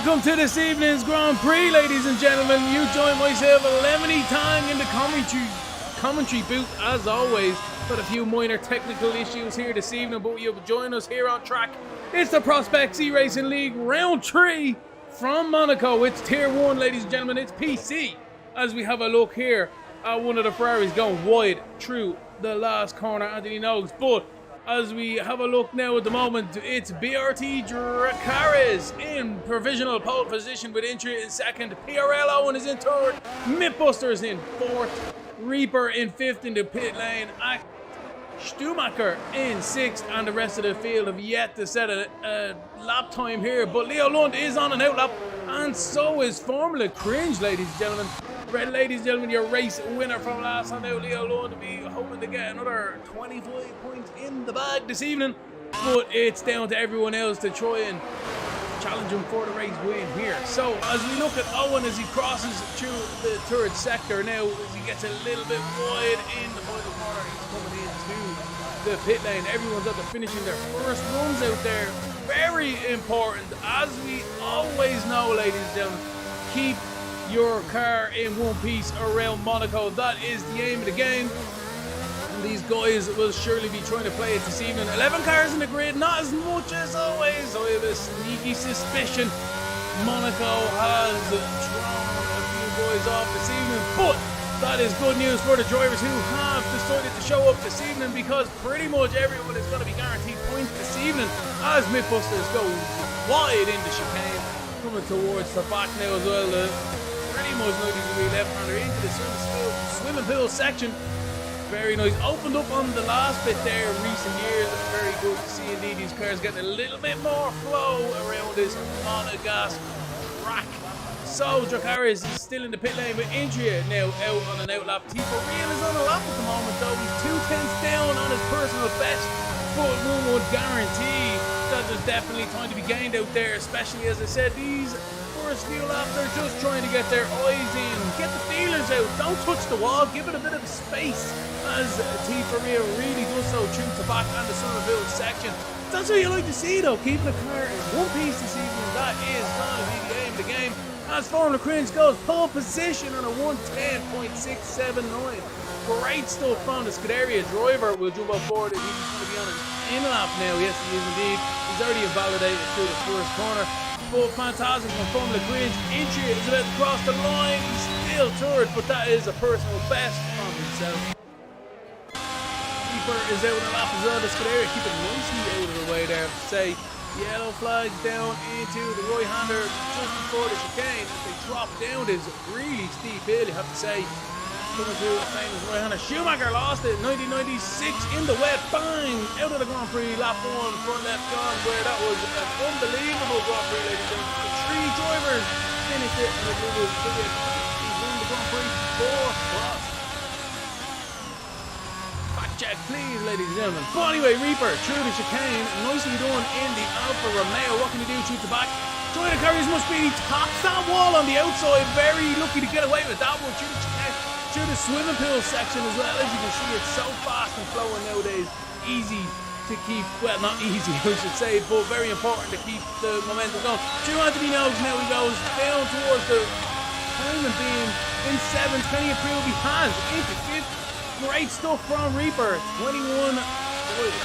Welcome to this evening's Grand Prix, ladies and gentlemen. You join myself Lemony Tang in the commentary booth, as always. Got a few minor technical issues here this evening, but you'll join us here on track. It's the Prospects eRacing League Round 3 from Monaco. It's Tier 1, ladies and gentlemen. It's PC. As we have a look here at one of the Ferraris going wide through the last corner, Anthony Noakes. But as we have a look now at the moment, it's BRT Dracarys in provisional pole position with Intria in second. PRL Owen is in third. Mythbusters in fourth. Reaper in fifth in the pit lane. Stumacher in sixth, and the rest of the field have yet to set a lap time here. But Leo Lund is on an outlap, and so is Formula Cringe, ladies and gentlemen. Ladies and gentlemen, your race winner from last time out, Leo Lund, will be hoping to get another 25 points in the bag this evening. But it's down to everyone else to try and challenge him for the race win here. So as we look at Owen as he crosses through the third sector now, as he gets a little bit wide in the final corner, he's coming into the pit lane. Everyone's out there finishing their first runs out there. Very important, as we always know, ladies and gentlemen, keep your car in one piece around Monaco. That is the aim of the game. And these guys will surely be trying to play it this evening. 11 cars in the grid, not as much as always. So I have a sneaky suspicion Monaco has thrown a few boys off this evening. But that is good news for the drivers who have decided to show up this evening, because pretty much everyone is going to be guaranteed points this evening as Mythbusters go wide into chicane. Coming towards the back now as well. Pretty much 90-degree left-hander into the swimming pool section. Very nice. Opened up on the last bit there in recent years. Very good to see indeed these cars getting a little bit more flow around this monogas track. So Dracarys is still in the pit lane with Intria now out on an outlap. T4 Real is on a lap at the moment though. He's 2 tenths down on his personal best, but one would guarantee that there's definitely time to be gained out there, especially as I said, these first few laps are just trying to get their eyes in, get the feelers out, don't touch the wall, give it a bit of space, as T4 Real really does so through the back and the Somerville section. That's what you like to see though, keeping the car in one piece this evening. That is going to be the aim of the game. As Formula Cringe goes, pole position on a 110.679. Great stuff from the Scuderia driver. Will jump up forward if he's going to be on an in-lap now. Yes, he is indeed. He's already invalidated through the first corner. But fantastic from Formula Cringe. Intria is about to cross the line. He's still third, but that is a personal best from himself. Reaper is out on the lap as well. The Scuderia keep it nicely out of the way there. Say, yellow flags down into the right-hander just before the chicane. As they drop down this really steep hill, you have to say. Coming through the famous right-hander. Schumacher lost it. 1996 in the wet. Bang! Out of the Grand Prix. Lap 1, front left gone. Where that was an unbelievable Grand Prix, ladies and gentlemen. The 3 drivers finished it. And it was he won the Grand Prix 4 spots. Fact check, please, ladies and gentlemen. But anyway, Reaper through the chicane. Nicely done in the Alfa Romeo. What can you do? Shoot the back. Joy the Carriers must be tops that wall on the outside. Very lucky to get away with that one. Through the chicane. Through the swimming pool section as well. As you can see, it's so fast and flowing nowadays. Easy to keep, well, not easy I should say, but very important to keep the momentum going. Through Anthony Noakes now, he goes down towards the timing beam in 7th. Can he improve? He has into 5th. Great stuff from Reaper. 21 points.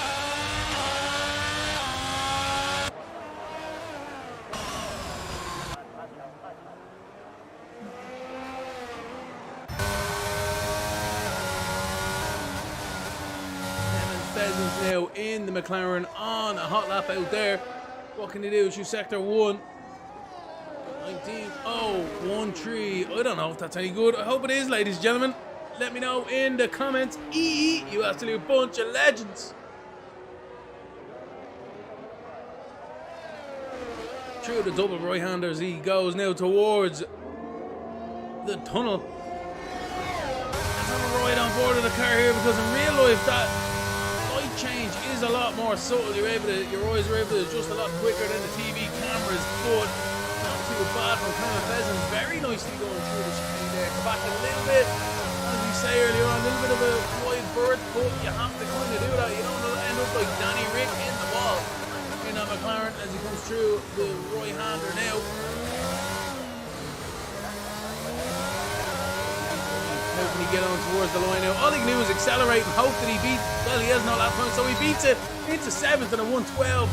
Now in the McLaren on a hot lap out there. What can they do? Through sector 1. 19.013. I don't know if that's any good. I hope it is, ladies and gentlemen. Let me know in the comments. You absolute bunch of legends. Through the double right-handers he goes now towards the tunnel. Let's have a ride on board of the car here, because in real life that change is a lot more subtle. Your eyes are able to adjust a lot quicker than the TV cameras, but not too bad from Clement Pheasants. Very nicely going through the chicane there. Come back a little bit, as we say earlier on, a little bit of a wide berth, but you have to kind of do that. You don't want to end up like Danny Rick in the wall in that McLaren as he comes through the right-hander now. get on towards the line now. All he can do is accelerate and hope that he beats, well, he has no lap time, so he beats it into 7th and a 1:12.180.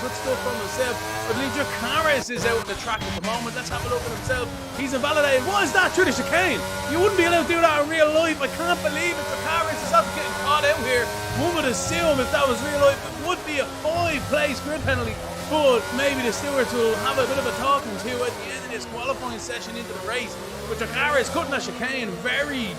Good stuff from himself. I believe Dracarys is out on the track at the moment. Let's have a look at himself. He's invalidated. What is that? Through the chicane. You wouldn't be allowed to do that in real life. I can't believe it. Dracarys is after getting caught out here. One would assume if that was real life, it would be a 5-place grid penalty. But maybe the stewards will have a bit of a talking to at the end of this qualifying session into the race. But Dracarys cutting that chicane very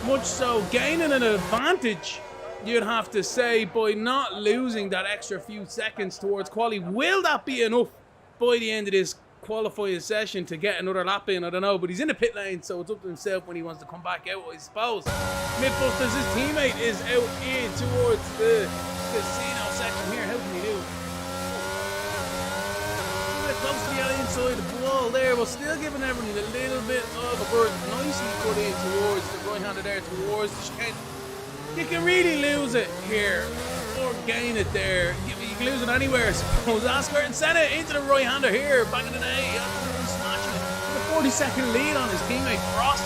much so, gaining an advantage, you'd have to say, by not losing that extra few seconds towards quali. Will that be enough by the end of this qualifying session to get another lap in? I don't know, but he's in the pit lane, so it's up to himself when he wants to come back out, I suppose. Mythbusters, his teammate is out in towards the casino section here. How can he do? Close to the inside the wall there, but still giving everyone a little bit of a berth. Nicely put in towards the right-hander there, towards the chicane. You can really lose it here, or gain it there. You can lose it anywhere, I suppose. Asper and Senna into the right-hander here, back in the day. Smashing it with a 40-second lead on his teammate Frost,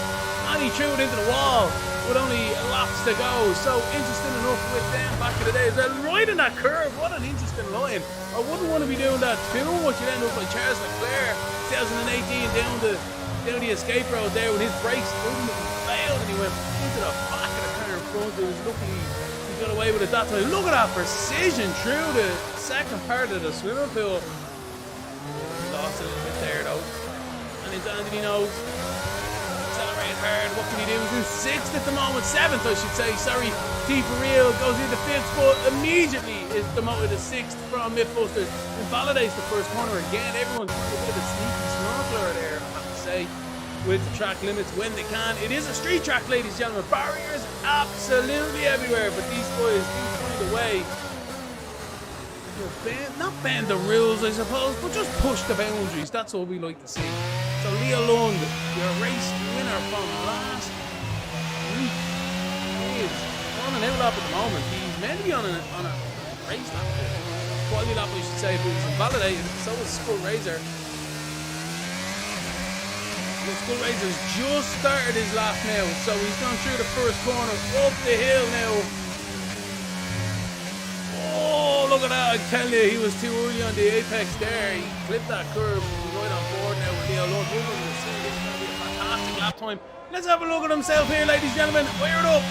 and he threw it into the wall with only laps to go. So interesting enough with them back in the day. They're right in that curve. What an interesting line. I wouldn't want to be doing that too much. You'd end up like Charles Leclerc 2018 down the escape road there when his brakes ultimately failed and he went into the back of the car in front. It was lucky he got away with it that time. Look at that precision through the second part of the swimming pool. Lost a little bit there though. And it's Anthony knows. Accelerate hard. What can he do? He's in 6th at the moment. 7th, I should say. Sorry. T for real goes into 5th, but immediately is demoted to 6th from Mythbusters. Invalidates the first corner again. Everyone's a bit of a sneaky snorkeler there, I have to say, with the track limits when they can. It is a street track, ladies and gentlemen. Barriers absolutely everywhere, but these boys do find a way to not bend the rules, I suppose, but just push the boundaries. That's what we like to see. So Leo Lund, your race winner from last week, is on an out lap at the moment. He's meant to be on a race lap, quality lap I should say, but he's invalidated. So is Skull Razor. Skull Razor's just started his lap now, so he's gone through the first corner, up the hill now. Oh, look at that, I tell you, he was too early on the apex there. He clipped that curve, he's right on board now with Leo Lund. This is going to be a fantastic lap time. Let's have a look at himself here, ladies and gentlemen. Fire it up.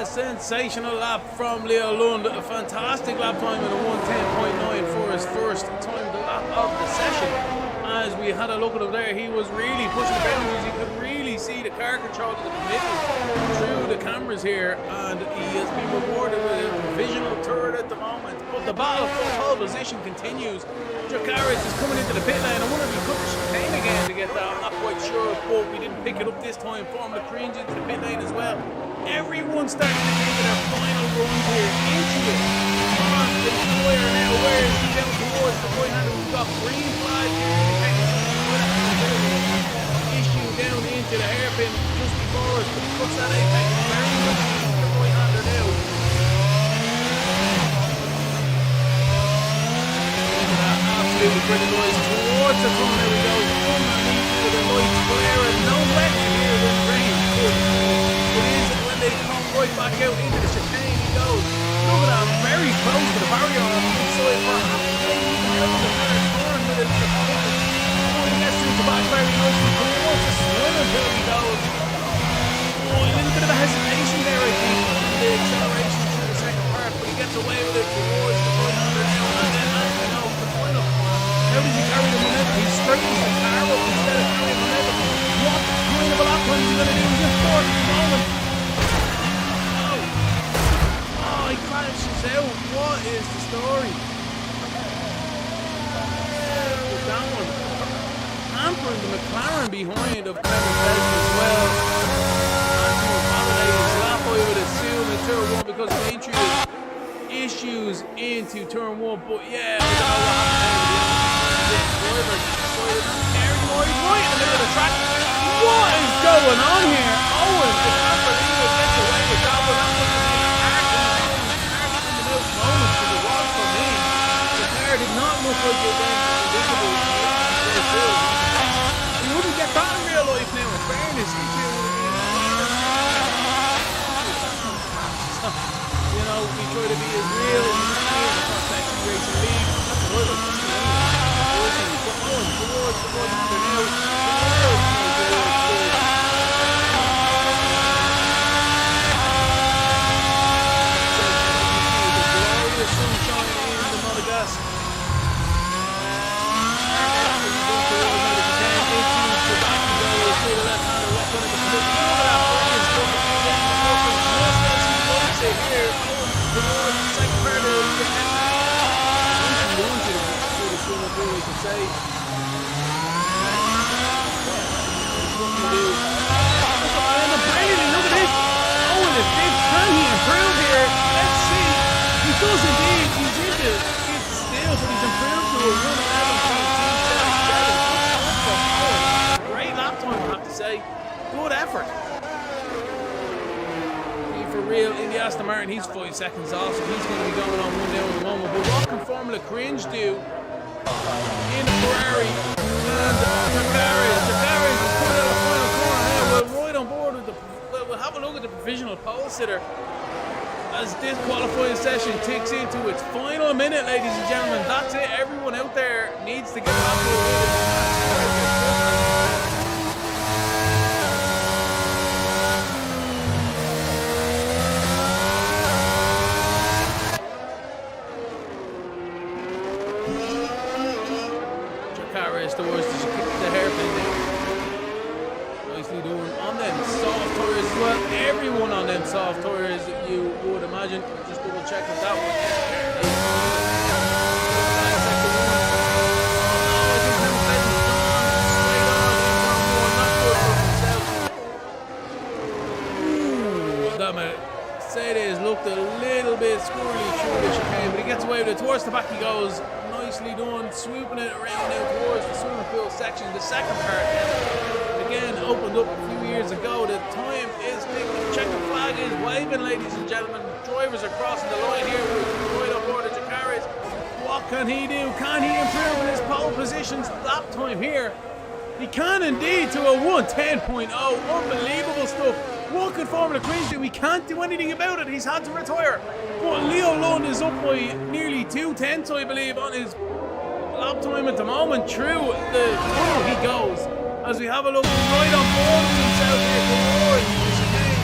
Sensational lap from Leo Lund. A fantastic lap time in a 1:10.9 for his first time lap of the session. As we had a look at him there, he was really pushing the boundaries. You could really see the car control in the middle through the cameras here, and he has been rewarded with a provisional third at the moment. But the battle for pole position continues. Dracarys is coming into the pit lane. I wonder if he could have chicane again to get that. I'm not quite sure, but we didn't pick it up this time. Form the cringe into the pit lane as well. Everyone's starting to get to their final run here into it. On the wire now, where is he down towards the right hander? We've got green flag here. Issue down into the hairpin just before us. Puts that apex very much into the right hander now. Absolutely brilliant noise towards the front. There we go. Underneath with the lights glaring. No wet here with rain. It is when they come right back out into the chicane. He goes. Look at that. Very close to the barrier on the inside. Perhaps maybe even out of the third corner with it. Oh, he gets through the back very nicely. Towards the swim until he goes. hampering the McLaren behind of Clement Belton as well. Holiday is lap, I would assume, in turn 1 because of entry issues into turn 1. But yeah, we don't know what happened there. Driver decided to carry right in the middle of the track. What is going on here? Owen, I can't believe it gets away with that one. That must have been a hard in the most moment for the was for me. The car did not look like it went invisible. He wouldn't get that in real life now, in fairness. You know, we try to be as real as we can across that eRacing league. That's what I like to see anyway. But Owen towards the body for now. Sunshine in the Monaco. Does indeed, he's in the fifth still, but he's improved to a 1:11.277. Great lap time, I have to say. Good effort. He for real in the Aston Martin, he's 5 seconds off, so he's going to be going on 1 down at the moment. But what can Formula Cringe do in the Ferrari and Jacare is put out a final corner now. We're right on board with the. We'll have a look at the provisional pole sitter as this qualifying session ticks into its final minute, ladies and gentlemen. That's it. Everyone out there needs to get back to it. Jacare is towards the hairpin there. Nicely done on them soft tires as well. Everyone on them soft tires, you would imagine. Just double check with that one. Ooh, that Mercedes looked a little bit squirrely through the chicane, but he gets away with it. Towards the back he goes. Nicely done, swooping it around now towards the swimming pool section. The second part again opened up a few years ago. The time is ticking. The checkered flag is waving, ladies and gentlemen. Drivers are crossing the line here with right on board of Jacare. What can he do? Can he improve in his pole positions lap time here? He can indeed, to a 1:10.0. Unbelievable stuff. What can Formula Cringe do? We can't do anything about it. He's had to retire. But Leo Lund is up by nearly 2/10, I believe, on his lap time at the moment. Through the tunnel he goes. As we have a look right on board with himself here towards the chicane.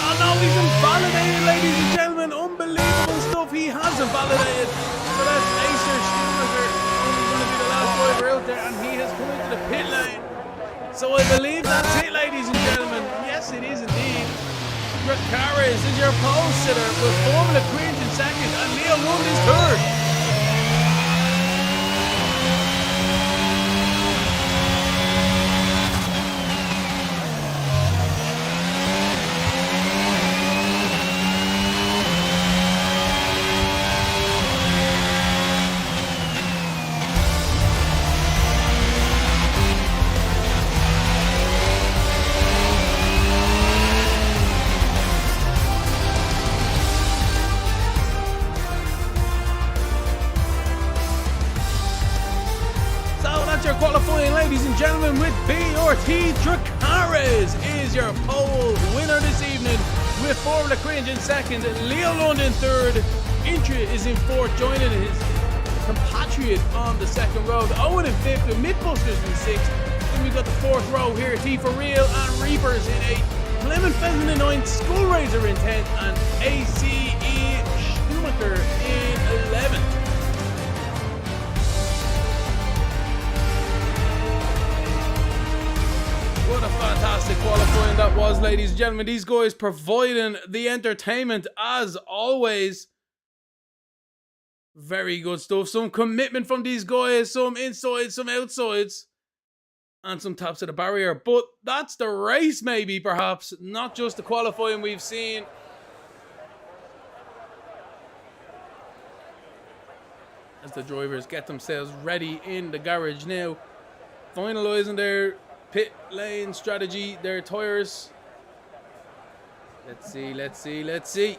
Oh no, he's invalidated, ladies and gentlemen. Unbelievable stuff. He has invalidated. So that's Acer Schumacher. Only going to be the last driver out there, and he has come into the pit lane. So I believe that's it, ladies and gentlemen. Yes, it is indeed. Jacare is your pole sitter with Formula Cringe in second, and Leo Lund is third. Your qualifying, ladies and gentlemen, with BRT. Jacare is your pole winner this evening with Formula Cringe in second, Leo Lund in third, Intra is in fourth, joining his compatriot on the second row. Owen in fifth, with Mythbusters in sixth. Then we've got the fourth row here, T for Real and Reapers in eighth, Clement Felton in ninth, Skull Razor in 10th, and ACE Schumacher in 11th. What a fantastic qualifying that was, ladies and gentlemen. These guys providing the entertainment as always. Very good stuff. Some commitment from these guys. Some insides, some outsides. And some taps of the barrier. But that's the race maybe, perhaps. Not just the qualifying we've seen. As the drivers get themselves ready in the garage now. Finalising their pit lane strategy, their tyres. Let's see, let's see, let's see.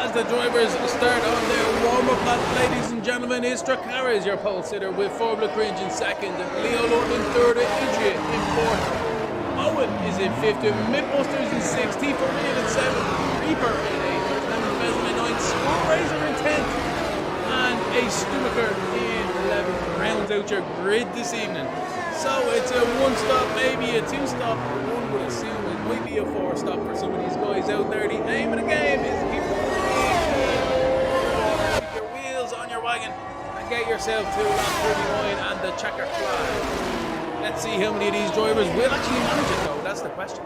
The drivers start on their warm-up lap, ladies and gentlemen. Is Dracarys your pole sitter with Formula Cringe in second, Leo Lund in third, Adria in fourth, Owen is in fifth, Mythbusters in sixth, T4 in seventh, Reaper in eighth, Lemon Bezel in ninth, Skull Razor in 10th, and a Stumaker in 11th. Rounds out your grid this evening. So it's a one-stop, maybe a two-stop. One would assume it might be a four-stop for some of these guys out there. The aim of the game is to keep your wheels on your wagon and get yourself to lap 39 and the checker flag. Let's see how many of these drivers will actually manage it though, that's the question.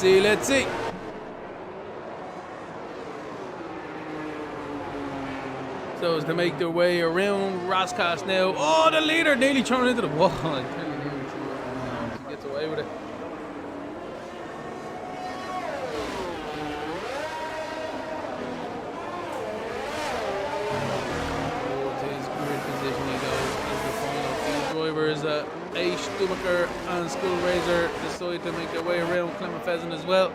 Let's see. So as they make their way around Roscast now. Oh, the leader nearly thrown into the wall. I tell you, he gets away with it. His grid position he goes as the final few drivers. A Stumaker and Skull Razor decide to make their way around Clement Pheasant as well.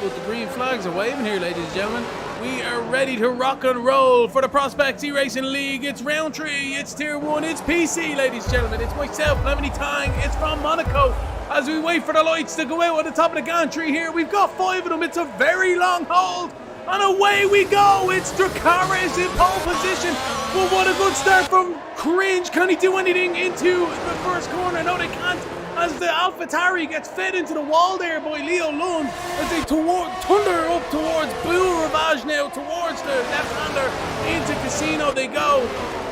But the green flags are waving here, ladies and gentlemen. We are ready to rock and roll for the Prospects eRacing League. It's round 3, it's tier 1, it's PC, ladies and gentlemen. It's myself, Lemony Tang. It's from Monaco. As we wait for the lights to go out on the top of the gantry here, we've got 5 of them. It's a very long hold. And away we go. It's Dracarys in pole position. But what a good start from Cringe. Can he do anything into the first corner? No, they can't. As the AlphaTauri gets fed into the wall there by Leo Lund. As they thunder up towards Blue Ravage now. Towards the left-hander. Into Casino they go.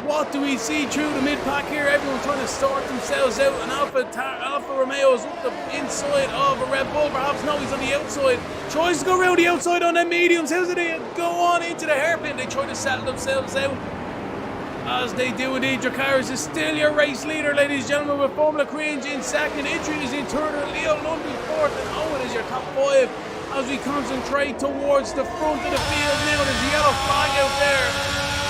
What do we see through the mid-pack here? Everyone trying to sort themselves out. And Alfa Romeo's up the inside of a Red Bull. Perhaps no, he's on the outside. Tries to go around the outside on them mediums. How do they go on into the hairpin? They try to settle themselves out. As they do indeed. Dracarys is still your race leader, ladies and gentlemen, with Formula Cringe in second. Idri is in third. Leo Lund in fourth. And Owen is your top 5. As we concentrate towards the front of the field now. There's a yellow flag out there.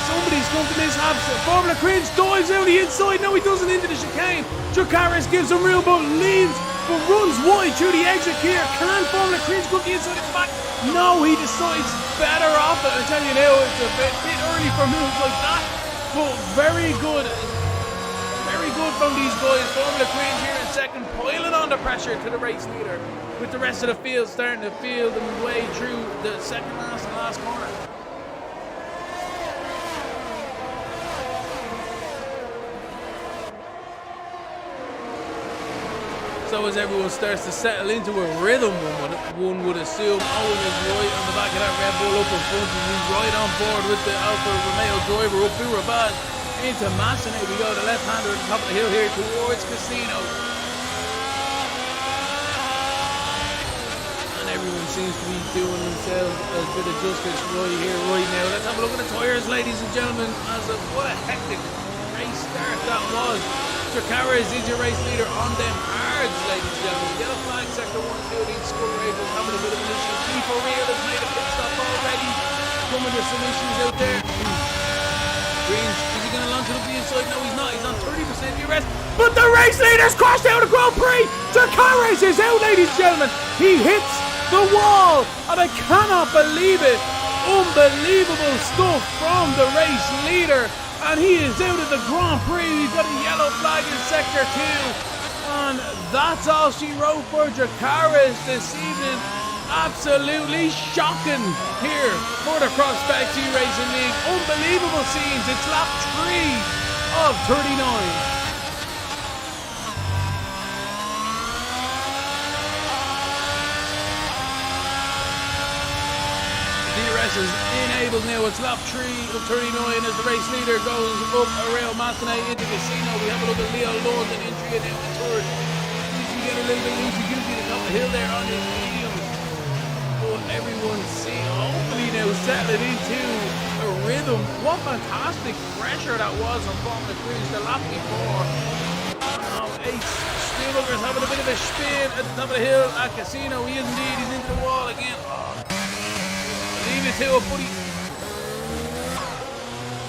Somebody's come to mishaps. Formula Cringe dives out the inside. No, he doesn't into the chicane. Dracarys gives him real but leads, but runs wide through the exit here. Can Formula Cringe go the inside at the back? No, he decides better off it. I tell you now, it's a bit early for moves like that. But very good from these guys. Formula Cringe here in second, piling on the pressure to the race leader, with the rest of the field starting to feel the way through the second last and last corner. So as everyone starts to settle into a rhythm, one would assume Owen is right on the back of that Red Bull up in front, and he's right on board with the Alfa Romeo driver up through Ravage into Massa. Now we go, the left-hander at the top of the hill here towards Casino. And everyone seems to be doing themselves a bit of justice right here, right now. Let's have a look at the tyres, ladies and gentlemen. What a hectic race start that was. Dracarys is your race leader on them hard cards, ladies and gentlemen. Yellow flag, sector 1 and 2 of each score rate is having a bit of an issue. P4 Real has made a pit stop already. Coming to some issues out there. Greens, is he going to launch it up the inside? No, he's not. He's on 30% DRS. But the race leader's crashed out of Grand Prix. Jakaris is out, ladies and gentlemen. He hits the wall, and I cannot believe it. Unbelievable stuff from the race leader, and he is out of the Grand Prix. He's got a yellow flag in sector 2, and that's all she wrote for Jakaris this evening. Absolutely shocking here for the Crossback eRacing League. Unbelievable scenes. It's lap 3 of 39. DRS is enabled now. It's lap 3 of 39 as the race leader goes up around Massenet into Casino. We have a look at Leo London entry now in third. You can get a little bit loosey-goosey to top the hill there on his medium. But everyone see, hopefully now settling into a rhythm. What fantastic pressure that was on Formula Cruise the lap before. Ace Stuhlberger's having a bit of a spin at the top of the hill at Casino. He is indeed. He's into the wall again. Leave it to a buddy.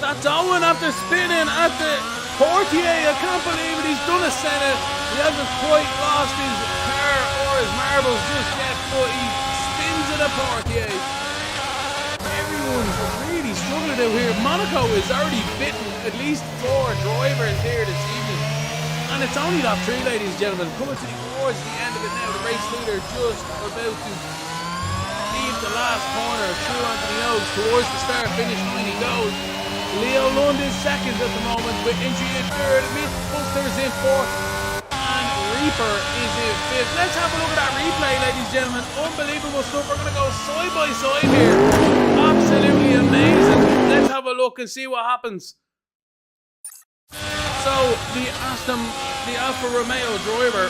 That's Owen after spinning at the Portier. I can't believe it. He's done a Senate. He hasn't quite lost his car or his marbles just yet, but he spins at a Portier. Everyone's really struggling out here. Monaco is already bitten at least 4 drivers here this evening. And it's only lap 3, ladies and gentlemen. Coming towards the end of it now. The race leader just about to the last corner through onto the nose towards the start finish when he goes. Leo Lund is second at the moment with entry in third, Mythbusters in fourth, and Reaper is in fifth. Let's have a look at that replay, ladies and gentlemen. Unbelievable stuff. We're going to go side by side here. Absolutely amazing. Let's have a look and see what happens. So the Alfa Romeo driver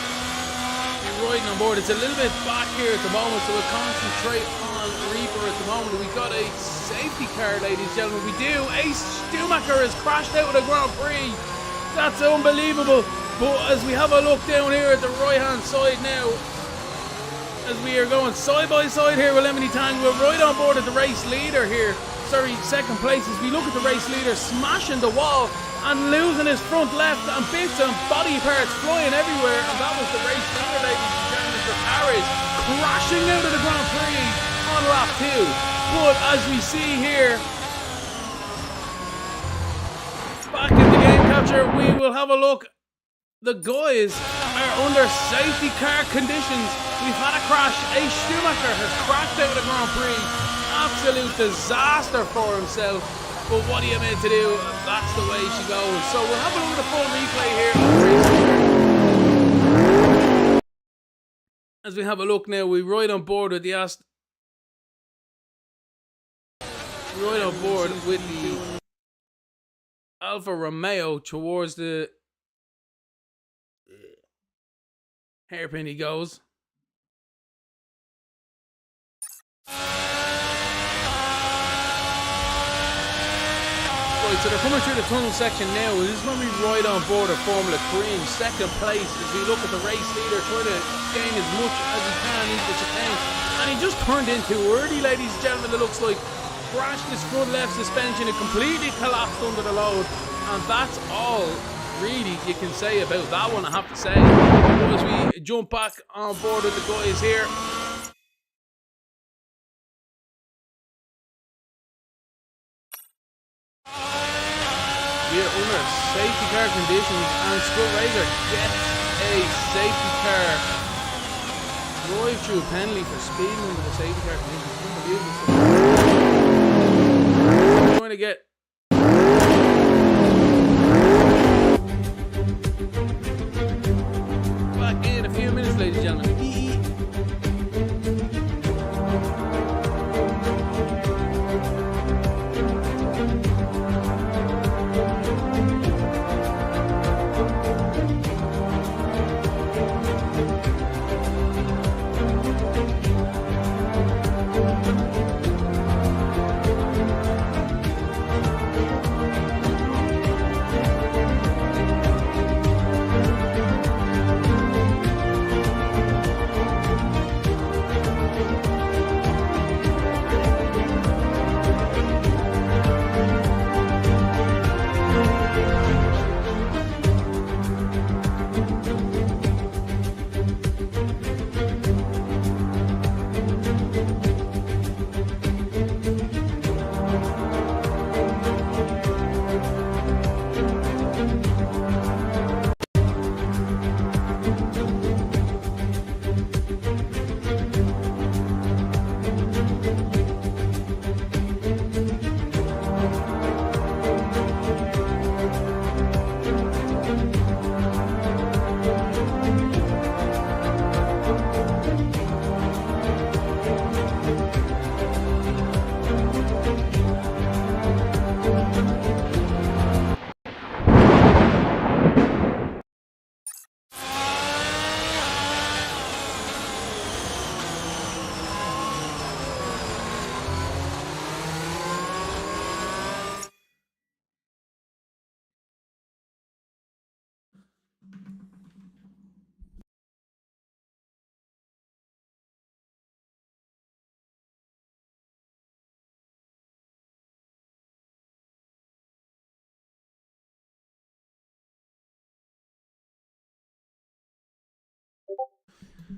riding on board. It's a little bit back here at the moment, so we'll concentrate on Reaper at the moment. We got a safety car, ladies and gentlemen. We do. Ace Schumacher has crashed out of the Grand Prix. That's unbelievable. But as we have a look down here at the right hand side now, as we are going side by side here with Lemony Tang, we're right on board at the race leader here. Sorry, second place. As we look at the race leader smashing the wall and losing his front left, and bits and body parts flying everywhere, and that was the race leader, ladies and gentlemen, for Paris, crashing out of the Grand Prix on lap 2. But as we see here, back in the game capture, we will have a look. The guys are under safety car conditions. We've had a crash. Ace Schumacher has crashed out of the Grand Prix. Absolute disaster for himself. But what are you meant to do? That's the way she goes. So we'll have a look at the full replay here. As we have a look now, we're right on board with the Alfa Romeo towards the hairpin he goes. So they're coming through the tunnel section now. This is when we ride on board a Formula Cream. Second place as we look at the race leader trying to gain as much as he can into the chicane. And he just turned in too early, ladies and gentlemen. It looks like crashed his front left suspension. It completely collapsed under the load. And that's all really you can say about that one, I have to say. As we jump back on board with the guys here. We're under safety car conditions, and Skull Razor gets a safety car. Drive through a penalty for speeding under the safety car conditions. Unbelievable. We're going to get back in a few minutes, ladies and gentlemen.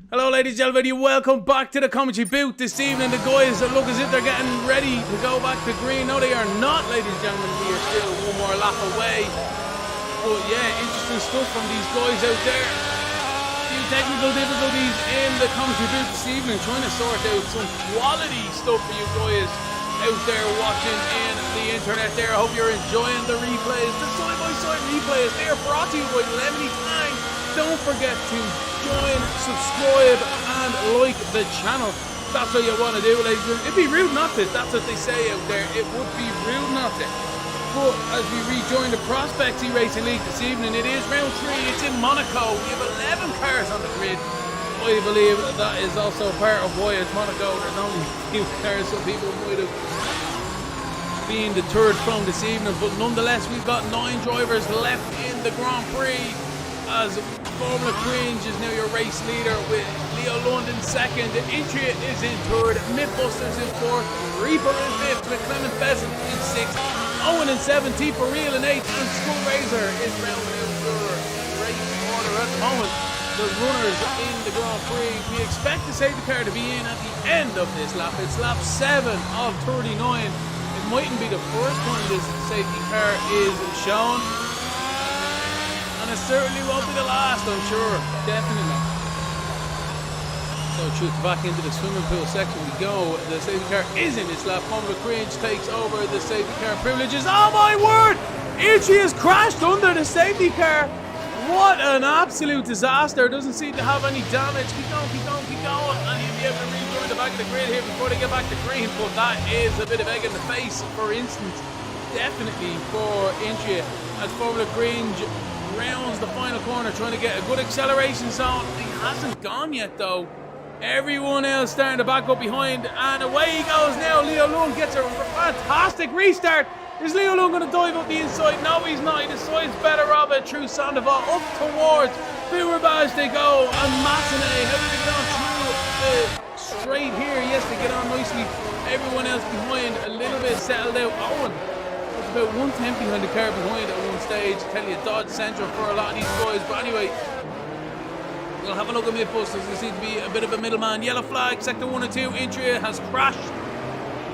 Hello, ladies and gentlemen, welcome back to the commentary booth this evening. The guys that look as if they're getting ready to go back to green. No, they are not, ladies and gentlemen. We are still one more lap away. But yeah, interesting stuff from these guys out there. A few technical difficulties in the commentary booth this evening, trying to sort out some quality stuff for you guys out there watching in the internet there. I hope you're enjoying the replays, the side-by-side replays. They are brought to you by Lemony Tang. Don't forget to join, subscribe, and like the channel. That's what you want to do, ladies and gentlemen. It'd be rude not to. That's what they say out there. It would be rude not to. But as we rejoin the Prospects eRacing League this evening, it is round 3. It's in Monaco. We have 11 cars on the grid. I believe that is also part of why it's Monaco. There's only a few cars, so people might have been deterred from this evening. But nonetheless, we've got 9 drivers left in the Grand Prix, as Formula Cringe is now your race leader with Leo London second, Intria is in third, Mythbusters in fourth, Reaper in fifth with Clement Pheasant in sixth, Owen in seventh, T for Real in eighth, and Skull Razor is rounding out your race order at the moment. The runners in the Grand Prix, we expect the safety car to be in at the end of this lap. It's lap 7 of 39. It mightn't be the first time this safety car is shown. And it certainly won't be the last, I'm sure. Definitely. So truth back into the swimming pool section we go. The safety car is in its lap. Formula Cringe takes over the safety car privileges. Oh my word! Ilchi has crashed under the safety car. What an absolute disaster. Doesn't seem to have any damage. Keep going, keep going, keep going. And he'll be able to rejoin the back of the grid here before they get back to green. But that is a bit of egg in the face, for instance. Definitely for Intria, as Formula Cringe rounds the final corner, trying to get a good acceleration zone. He hasn't gone yet though. Everyone else starting to back up behind, and away he goes now. Leo Lund gets a fantastic restart. Is Leo Lund going to dive up the inside? No, he's not. He decides better of it through Sandoval up towards Bourbage they go, and Massenet, how did they get on through straight here? Yes, they get on nicely. Everyone else behind a little bit settled out. Owen about 110 behind the car behind at one stage. I tell you, Dodge Central for a lot of these guys. But anyway, we'll have a look at Mythbusters. There seems to be a bit of a middleman. Yellow flag, sector 1 and 2. Intria has crashed.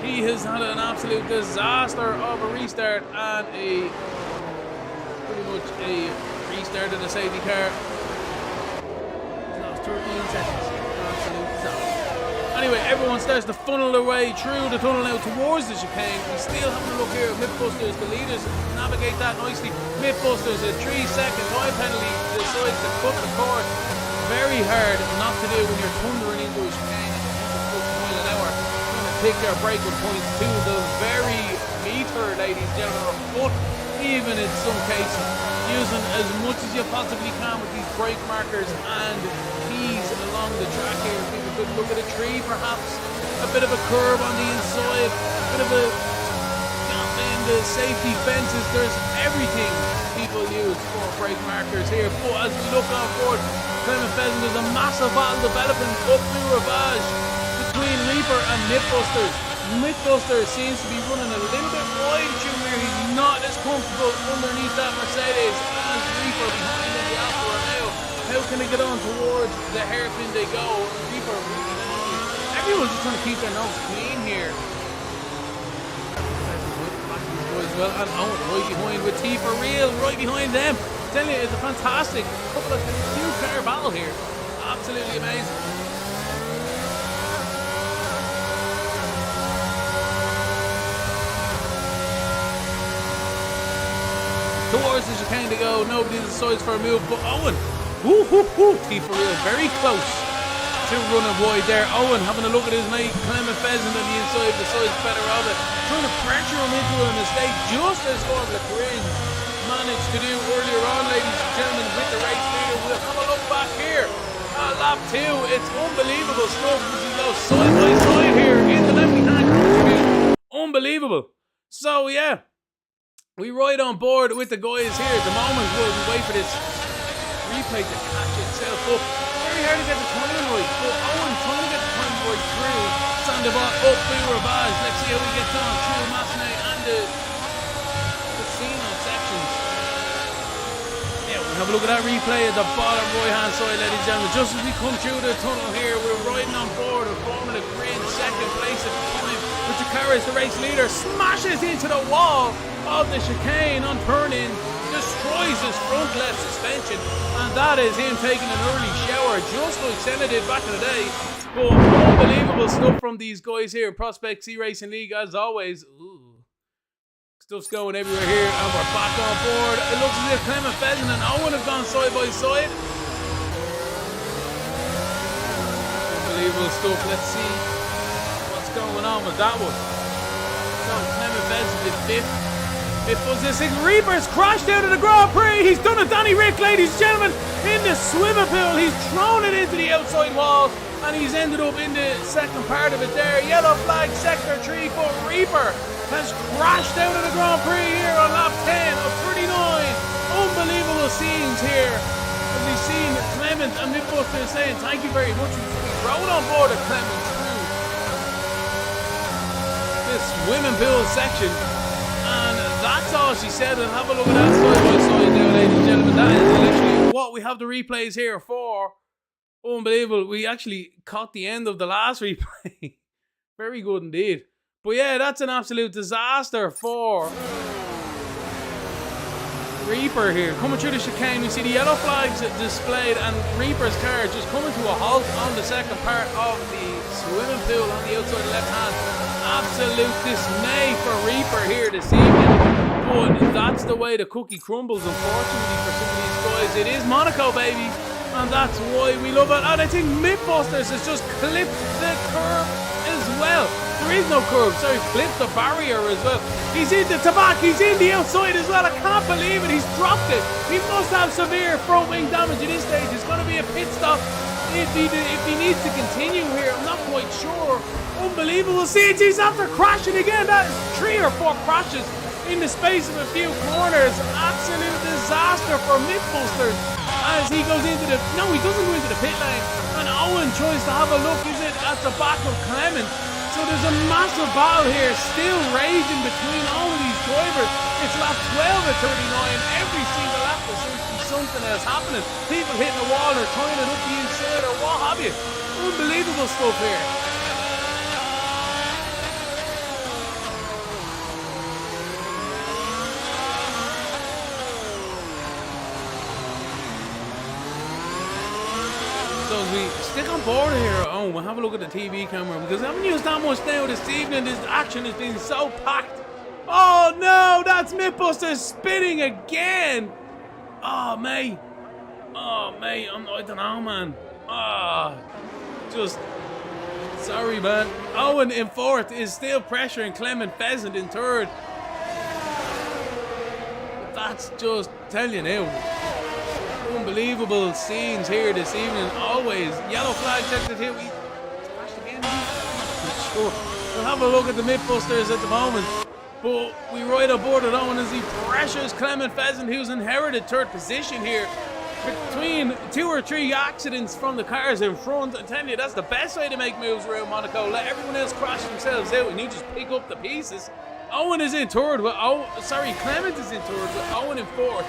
He has had an absolute disaster of a restart and pretty much a restart of the safety car. Lost 13 seconds. Absolute disaster. Anyway, everyone starts to funnel their way through the tunnel now towards the chicane. We still having a look here at Mythbusters. The leaders navigate that nicely. Mythbusters, a 3-second time penalty, decides to cut the course. Very hard not to do when you're thundering into a chicane at 100 miles an hour. Trying to pick your braking points to the very meter, ladies and gentlemen, or foot, even in some cases. Using as much as you possibly can with these brake markers and keys along the track here. People could look at a tree perhaps, a bit of a curve on the inside, a bit of a gap in the safety fences. There's everything people use for brake markers here. But as we look on board Clement Pheasant, there's a massive battle developing up through Ravage between Reaper and Mythbusters. Mythbusters seems to be running a little bit wide through here. He's not as comfortable underneath that Mercedes as Reaper behind in the Alfa Romeo. How can they get on towards the hairpin they go? Reaper really trying. Everyone's just trying to keep their nose clean here. As well, and Owen right behind with T for Real right behind them. I tell you, it's a fantastic couple of two-car battle here. Absolutely amazing. Towards the chicane to go, nobody decides for a move, but Owen, T for Real, very close to running wide there. Owen having a look at his mate, Clement Pheasant on the inside, decides better of it, trying to pressure him into a mistake, just as Formula Cringe managed to do earlier on, ladies and gentlemen, with the race leader. We'll have a look back here at lap 2. It's unbelievable stuff as he goes side by side here in the Lemony Tang. Unbelievable. So, yeah. We ride on board with the guys here at the moment. We'll wait for this replay to catch itself up. Very hard to get the timing right, but Owen trying to get the timing right through. Sandoval up, Ravage. Let's see how he gets on through Massenet and the casino sections. Yeah, we'll have a look at that replay at the bottom right hand side, ladies and gentlemen. Just as we come through the tunnel here, we're riding on board with Formula Green, second place at the time. With Jakaris, the race leader, smashes into the wall of the chicane on turn-in, destroys his front left suspension, and that is him taking an early shower, just like Senna did back in the day. But unbelievable stuff from these guys here in Prospect eRacing League, as always. Ooh. Stuff's going everywhere here, and we're back on board. It looks as if Clement Pheasant and Owen have gone side by side. Unbelievable stuff. Let's see what's going on with that one. So Clement Pheasant did fifth. Fifth was this thing. Reaper's crashed out of the Grand Prix. He's done a Danny Rick, ladies and gentlemen, in the swimming pool. He's thrown it into the outside wall, and he's ended up in the second part of it there. Yellow flag, sector 3, but Reaper has crashed out of the Grand Prix here on lap 10 of 39. Unbelievable scenes here. As we've seen Clement and Mythbuster saying thank you very much. We've rode on board of Clement through this swimming pool section. And that's all she said. And have a look at that side by side there, ladies and gentlemen. That is literally what we have the replays here for. Unbelievable. We actually caught the end of the last replay. Very good indeed. But yeah, that's an absolute disaster for Reaper here. Coming through the chicane, we see the yellow flags displayed and Reaper's car just coming to a halt on the second part of the swimming pool on the outside left hand. Absolute dismay for Reaper here this evening. But that's the way the cookie crumbles, unfortunately, for some of these guys. It is Monaco, baby. And that's why we love it. And I think Mythbusters has just clipped the curve as well. There is no curve, sorry, flipped the barrier as well. He's in the tabac, he's in the outside as well. I can't believe it, he's dropped it. He must have severe front wing damage at this stage. It's going to be a pit stop if he needs to continue here. I'm not quite sure. Unbelievable. See, he's after crashing again. That is 3 or 4 crashes in the space of a few corners. Absolute disaster for Mythbusters as he goes into the... No, he doesn't go into the pit lane. And Owen tries to have a look, is it, at the back of Clement. So there's a massive battle here still raging between all of these drivers. It's lap 12 at 39. Every single lap there seems to be something else happening. People hitting the wall or trying it up the inside or what have you. Unbelievable stuff here. So as we stick on board here, we'll have a look at the TV camera because I haven't used that much now this evening. This action has been so packed. Oh no, that's Mythbusters spinning again. Oh mate. Oh mate, I don't know, man. Just sorry, man. Owen in fourth is still pressuring Clement Pheasant in third. But that's just tell you now. Unbelievable scenes here this evening. Always yellow flag checked here. We crashed again. Not sure. We'll have a look at the Mythbusters at the moment. But we ride aboard it Owen as he pressures Clement Pheasant, who's inherited third position here. Between 2 or 3 accidents from the cars in front, I'm telling you, that's the best way to make moves around Monaco. Let everyone else crash themselves out and you just pick up the pieces. Owen is in third with Clement is in third with Owen in fourth.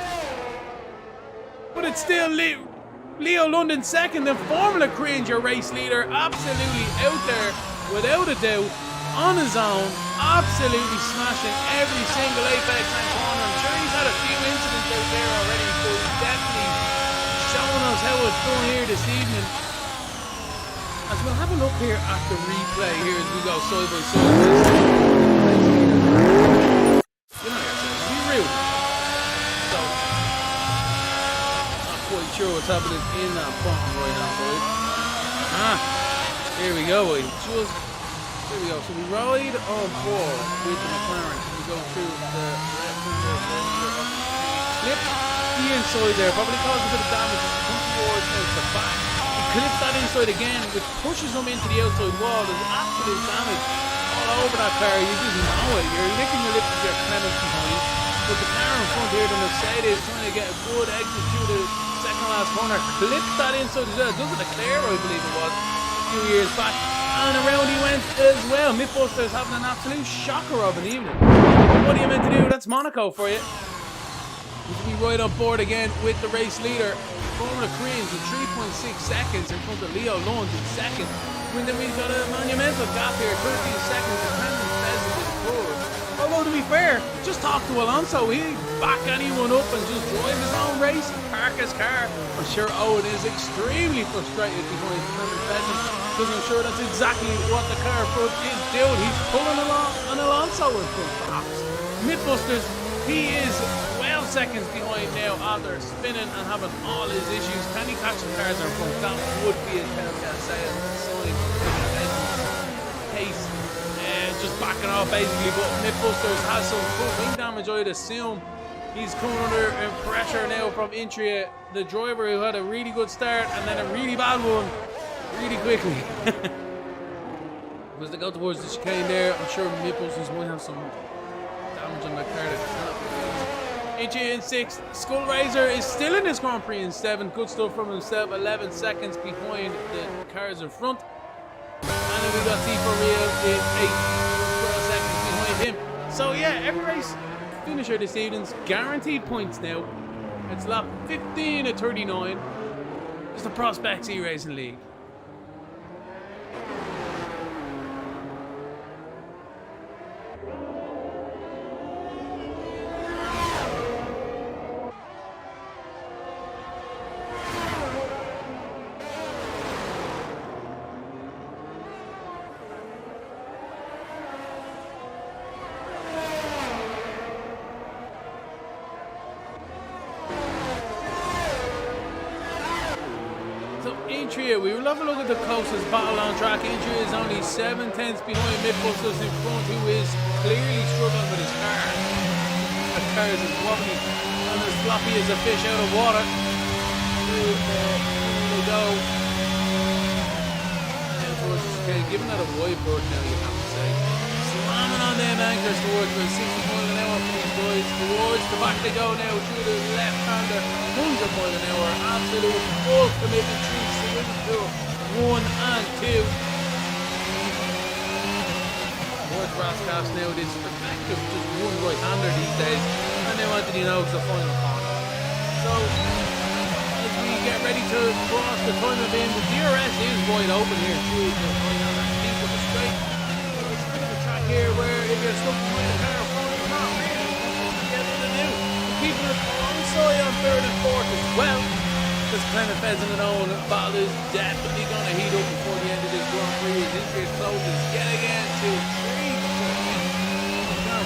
But it's still Leo London second and Formula Cringe, your race leader, absolutely out there without a doubt on his own, absolutely smashing every single apex and corner. I'm sure he's had a few incidents out there already, but he's definitely showing us how it's done here this evening. As we'll have a look here at the replay here as we go side by side. You know yourself, be real. So, not quite sure what's happening in that bottom right hand side. Here we go, here we go. So we ride on board with the McLaren. We go through the left and the clip the inside there, probably caused a bit of damage. Come towards the back. He clips that inside again, which pushes him into the outside wall. There's absolute damage all over that car. You just know it. You're licking your lips with your Clement behind. But the car in front here, the Mercedes, trying to get a good exit through the second the last corner, clips that inside as well, does it clear, I believe it was, a few years back, and around he went as well. Mythbusters having an absolute shocker of an evening. What are you meant to do? That's Monaco for you. He's be right on board again with the race leader, Formula Koreans, with 3.6 seconds in front of Leo Lund in second. And then we've got a monumental gap here, 13 seconds, and Brandon Pheasant in third. Although to be fair, just talk to Alonso, he'd back anyone up and just drive his own race and park his car. I'm sure Owen is extremely frustrated behind Brandon Pheasant, because I'm sure that's exactly what the car front is doing. He's pulling along an Alonso in front, perhaps. Mythbusters, he is 12 seconds behind now after spinning and having all his issues. Can he catch the cars in front? That would be a telltale sign of pace. Just backing off basically, but Mythbusters has some good wing damage, I'd assume. He's coming under pressure now from Intria, the driver who had a really good start and then a really bad one really quickly. As they go towards the chicane there, I'm sure Mythbusters might have some damage on the car. Intria in 6th. Skull Razor is still in this Grand Prix in 7th. Good stuff from himself, 11 seconds behind the cars in front. And then we got T4 Real in 8th, 12 seconds behind him. So yeah, every race finisher this evening's guaranteed points now. It's lap 15 of 39. It's the Prospects eRacing League. Intria, we will have a look at the closest battle on track. Intria is only 7 tenths behind Mythbusters in front, who is clearly struggling with his car. The car is wobbly and as floppy as a fish out of water. Here we go. Okay, giving that a wide berth now, you have to say. Slamming on them anchors towards about 60 miles an hour for these boys. Towards the back they go now through the left-hander, 100 miles an hour. Absolute full commitment through 1 and 2. Towards Rascast now, this effective just one right-hander these days. And now Anthony Noakes the final corner. So, as we get ready to cross the time of end, the DRS is wide open here through the right-hander. Keep with the straight. It's a bit of a track here where if you're stuck behind the car, you're not really together to do. The people alongside on 3rd and 4th as well. This Clement Pheasant and Owen battle is definitely going to heat up before the end of this Grand Prix. As Intria closes yet again to 3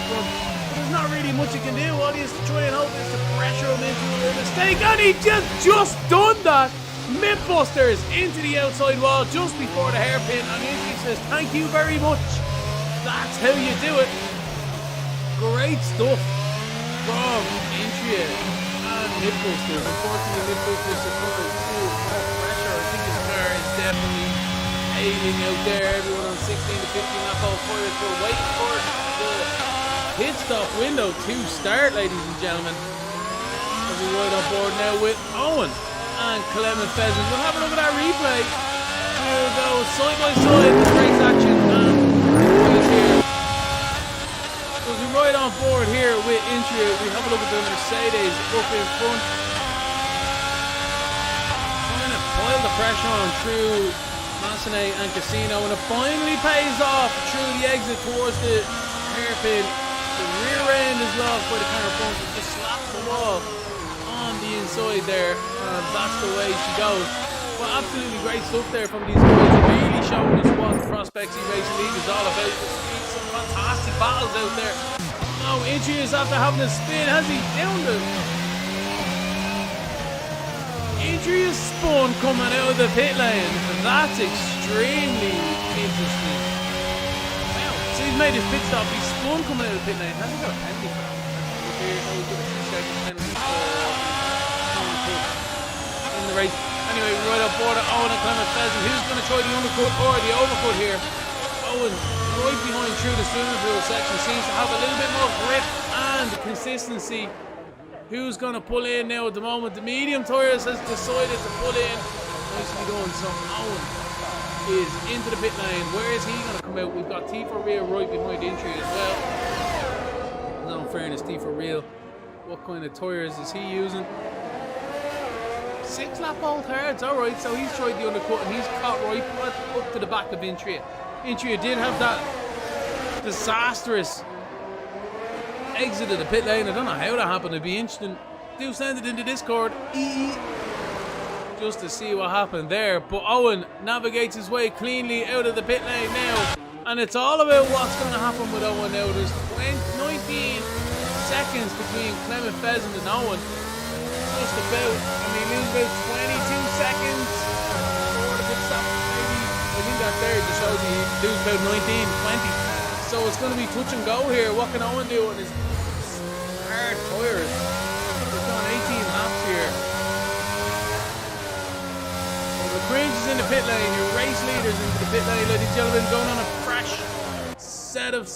front. There's not really much you can do. All he has to try and hope is to pressure him into a mistake, and he just done that. Mythbusters into the outside wall just before the hairpin, and Intria says thank you very much. That's how you do it. Great stuff from Intria. Mythbusters. Unfortunately, Mythbusters succumbed to more pressure. I think his car is definitely ailing out there. Everyone on 16 to 15 lap all fires. We're waiting for the pit stop window to start, ladies and gentlemen. As we ride on board now with Owen and Clement Pheasant. We'll have a look at our replay. We'll go side by side with race action and boys here. As we ride on board here with Intria, we have a look at the Mercedes up in front. Trying to pile the pressure on through Massenet and Casino, and it finally pays off through the exit towards the hairpin. The rear end is lost by the car in front. It just slaps the wall on the inside there, and that's the way she goes. But absolutely great stuff there from these guys. Really showing us what the Prospects eRacing League is all about. Some fantastic battles out there. Now Intria is after having a spin. Has he down the Intria's spun coming out of the pit lane? That's extremely interesting. Wow, so he's made his pit stop. He's spun coming out of the pit lane. Has he got a penalty for that? Here, no, he's got a 2-second penalty in the race. Anyway, right up board of Owen and Clement Pheasant. Who's going to try the undercut or the overcut here? Owen, right behind through the swimming pool section, seems to have a little bit more grip and consistency Who's going to pull in now at the moment? The medium tyres has decided to pull in. Nicely done. So Owen is into the pit lane. Where is he going to come out? We've got T for real right behind entry as well. No fairness, T for real. What kind of tyres is he using? 6 lap old hards. Alright, so he's tried the undercut and he's caught right up to the back of Intria. Intria did have that disastrous exit of the pit lane. I don't know how that happened. It'd be interesting. Do send it into Discord just to see what happened there. But Owen navigates his way cleanly out of the pit lane now. And it's all about what's going to happen with Owen now. There's 19 seconds between Clement Pheasant and Owen. Just about. I mean, lose about 22 seconds before the pit stop. Maybe. I think that there just shows you lose about 19, 20. So it's going to be touch and go here. What can Owen do on his hard tyres? He's gone 18 laps here. The Cringe is in the pit lane. Your race leaders into the pit lane, ladies and gentlemen, going on a fresh set of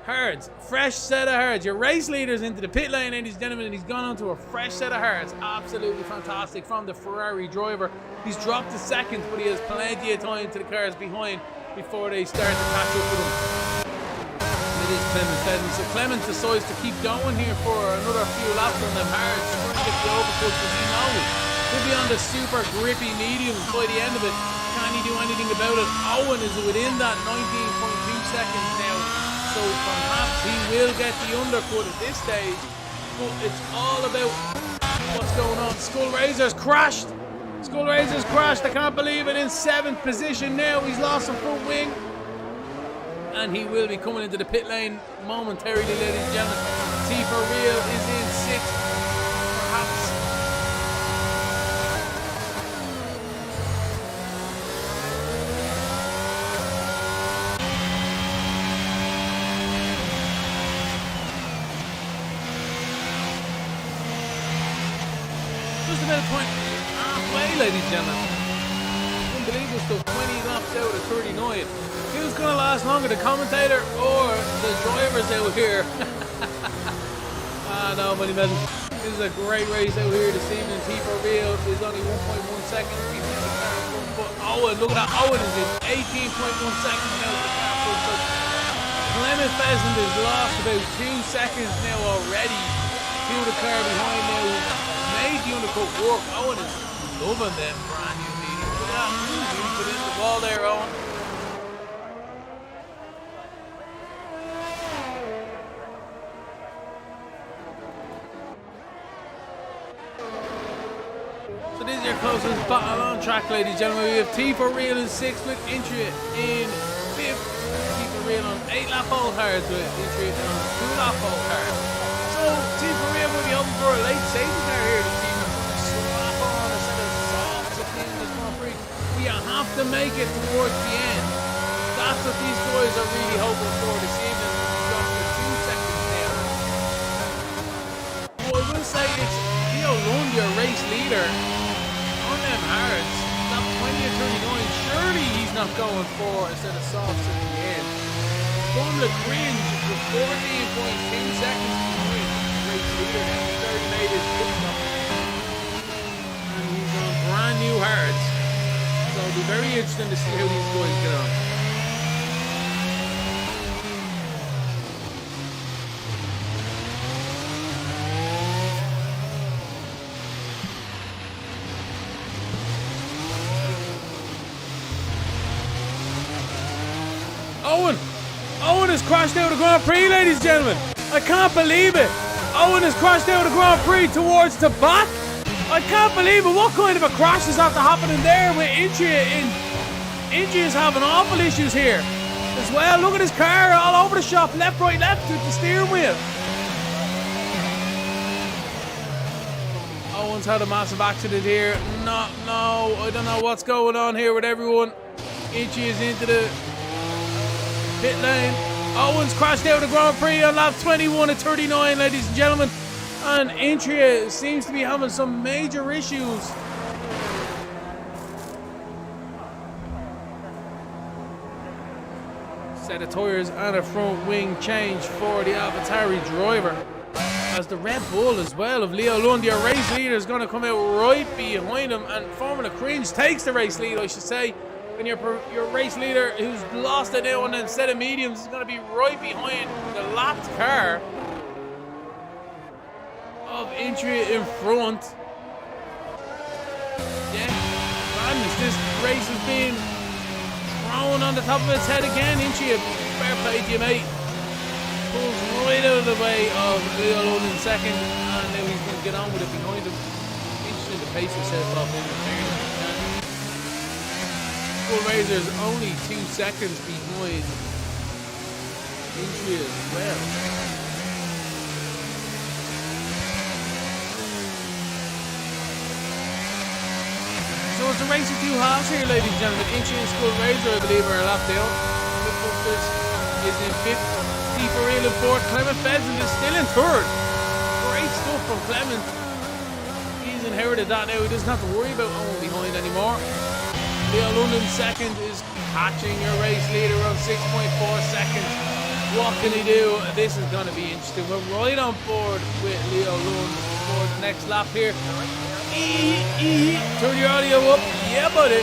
hards. Fresh set of hards. Your race leaders into the pit lane, ladies and gentlemen, and he's gone on to a fresh set of hards. Absolutely fantastic from the Ferrari driver. He's dropped the seconds, but he has plenty of time to the cars behind before they start to catch up with him. It is Clement Pheasant. So Clement decides to keep going here for another few laps on them hards. Trying to get the overcut, because he knows he'll be on the super grippy mediums by the end of it. Can he do anything about it? Owen is within that 19.2 seconds now. So perhaps he will get the undercut at this stage. But it's all about what's going on. Skull Razor's crashed. Skull Razor's crashed. I can't believe it. In 7th position now. He's lost some front wing. And he will be coming into the pit lane momentarily, ladies and gentlemen. T for real is in 6th. Perhaps. Just about a point halfway, ladies and gentlemen. Unbelievable stuff. 20 laps out of 39. Who's going to last longer, the commentator or the drivers out here? No, money man. This is a great race out here this evening. T for real is only 1.1 seconds behind the car front. But Owen, look at that. Owen is in 18.1 seconds now with the car front. So Clement Pheasant has lost about 2 seconds now already to the car behind now. Made the undercut work. Owen is loving them brand new mediums. Look at that. You put in the ball there, Owen. So this is your closest battle on track, ladies and gentlemen. We have T for real in 6th with Intria in 5th. T for real on 8 lap old hards with Intria on 2 lap old hards. So T for real will be hoping for a late safety car here this evening. Slap on a set of softs at the end of this Grand Prix. We have to make it towards the end. That's what these boys are really hoping for this evening. Just for 2 seconds now. Well, I will say it's Theo Lund, your race leader. On them hards, that 20 and 39, surely he's not going for a set of softs at the end. From the Cringe with 14.2 seconds behind race leader now. He's already made his pit stop. And he's on brand new hards. So it'll be very interesting to see how these boys get on. Owen has crashed out of the Grand Prix, ladies and gentlemen. I can't believe it. Owen has crashed out of the Grand Prix towards the back. I can't believe it. What kind of a crash is after happening there with Intria? Intria's having awful issues here as well. Look at his car all over the shop, left, right, left with the steering wheel. Owen's had a massive accident here. No, I don't know what's going on here with everyone. Intria's into the pit lane. Owens crashed out of the Grand Prix on lap 21 at 39, ladies and gentlemen. And Intria seems to be having some major issues. Set of tyres and a front wing change for the AlphaTauri driver. as the Red Bull as well of Leo Lund, your race leader, is going to come out right behind him, and Formula Cringe takes the race lead, I should say. And your race leader, who's lost it now on a set of mediums, is going to be right behind the lapped car of Intria in front. Yeah, madness. This race has been thrown on the top of its head again. Intria, fair play to you, mate. Pulls right out of the way of Leo Lund in second, and now he's going to get on with it behind him. Interesting to pace himself off in return. Skull Razor's only 2 seconds behind Intria as well. So it's a race of 2 halves here, ladies and gentlemen. Intria and Skull Razor, I believe, are lapped out. Mythbusters is in 5th. For real in 4th. Clement Pheasant is still in 3rd. Great stuff from Clement. He's inherited that now. He doesn't have to worry about going behind anymore. Leo Lund in 2nd is catching your race leader of 6.4 seconds. What can he do? This is going to be interesting. We're right on board with Leo Lund for the next lap here. Turn your audio up. Yeah, buddy.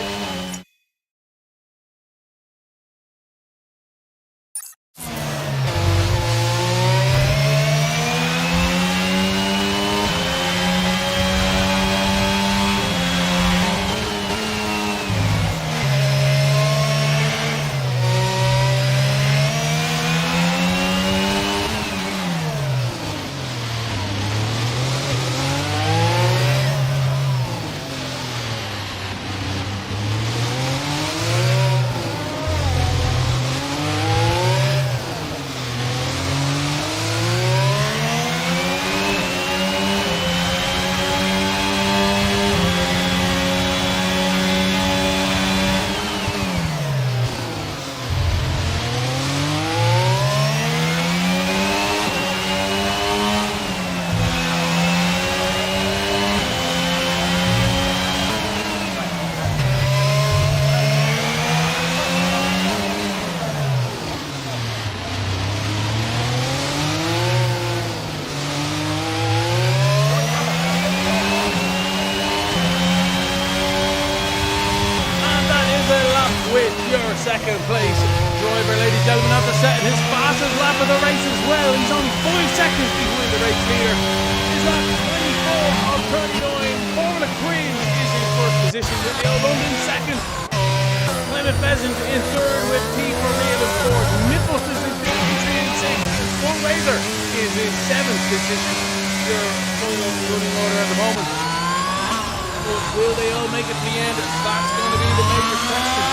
With your second place driver, ladies and gentlemen, after setting his fastest lap of the race as well. He's only 5 seconds behind the race leader. He's at 24 of 39. Formula Queen is in 1st position with Leo Lund in 2nd. Clement Pheasant in 3rd with T for real in 4th. Mythbusters in 5th, Intria in 6th. Skull Razor is in 7th position. Your final running order at the moment. Will they all make it to the end? That's going to be the major question.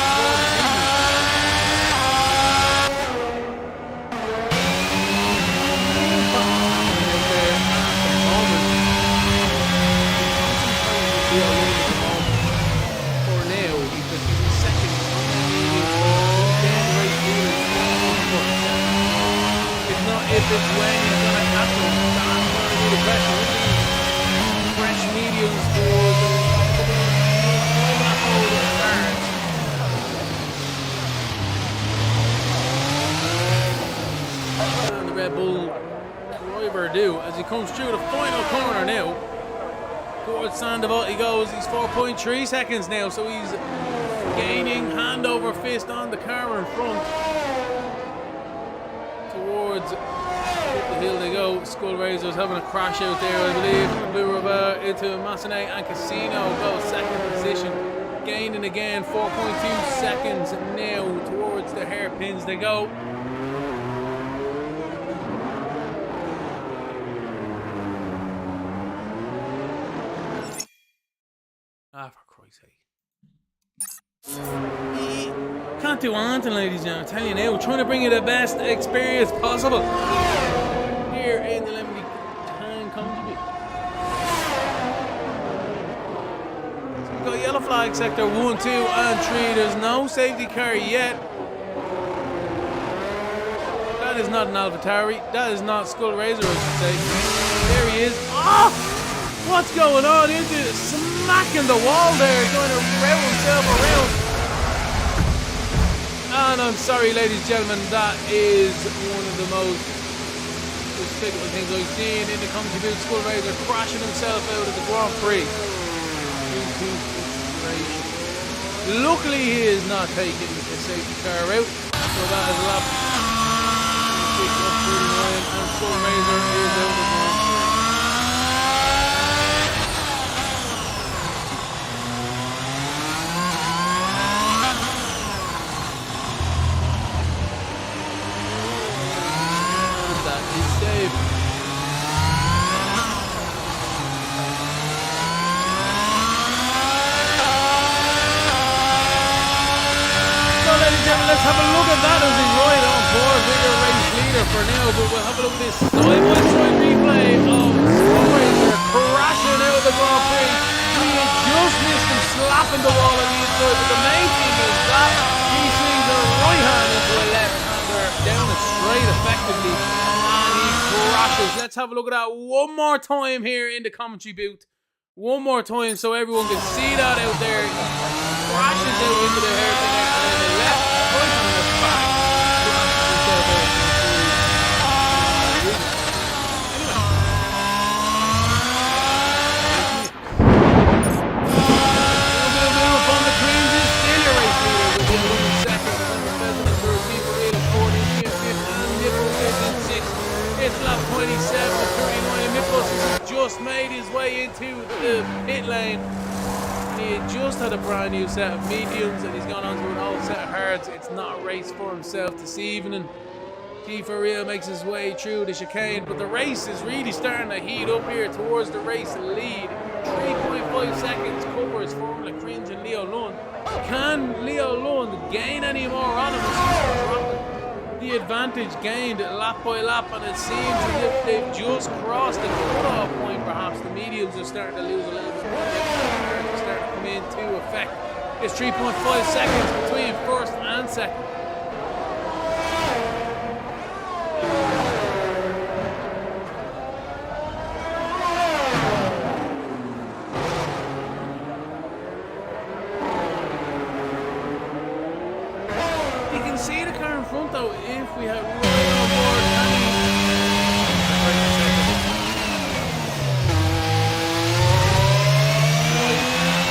For now, because he's in 2nd. It's not if, it's when it's going to happen. That's going to be the question. Fresh mediums for the and the Red Bull driver do as he comes through the final corner now. Towards Sandoval he goes. He's 4.3 seconds now, so he's gaining hand over fist on the car in front. Towards the hill they go. Skull Razor's having a crash out there, I believe. Blue River into Massenet and Casino goes 2nd position. Gaining again 4.2 seconds now towards the hairpins they go. Ah, for Christ's sake. Can't do anything, ladies and gentlemen. I'm telling you now, trying to bring you the best experience possible here in the Lemony Town Country. So we've got yellow flag sector 1, 2 and 3. There's no safety car yet. That is not an AlphaTauri. That is not Skull Razor, I should say. There he is. Oh! What's going on? Into smacking the wall there, going to round himself around. And I'm sorry, ladies and gentlemen, that is one of the most Just typical things I've seen in the Country Boot School Razor crashing himself out of the Grand Prix. Due to frustration. Luckily he is not taking the safety car out. So that is a lap. And School Razor is out of the Grand Prix. Let's have a look at that as he's right on board with your race leader for now, but we'll have a look at this side-by-side replay of Razor crashing out of the Grand Prix. He had just missed him slapping the wall on the inside, but the main thing is that he swings a right hand into a left-hander down it straight effectively, and he crashes. Let's have a look at that one more time here in the commentary booth. One more time so everyone can see that out there. He crashes out into the hairpin and then the left. It's lap 27 of 39. Nicholas has just made his way into the pit lane. He had just had a brand new set of mediums and he's gone on to an old set of hards. It's not a race for himself this evening. G for real makes his way through the chicane, but the race is really starting to heat up here towards the race lead. 3.5 seconds covers Formula Cringe and Leo Lund. Can Leo Lund gain any more on him? The advantage gained lap by lap, and it seems as if they've just crossed the cut-off point. Perhaps the mediums are starting to lose a little bit more. They're starting to come into effect. It's 3.5 seconds between first and second. You can see the car in front though if we have right on board.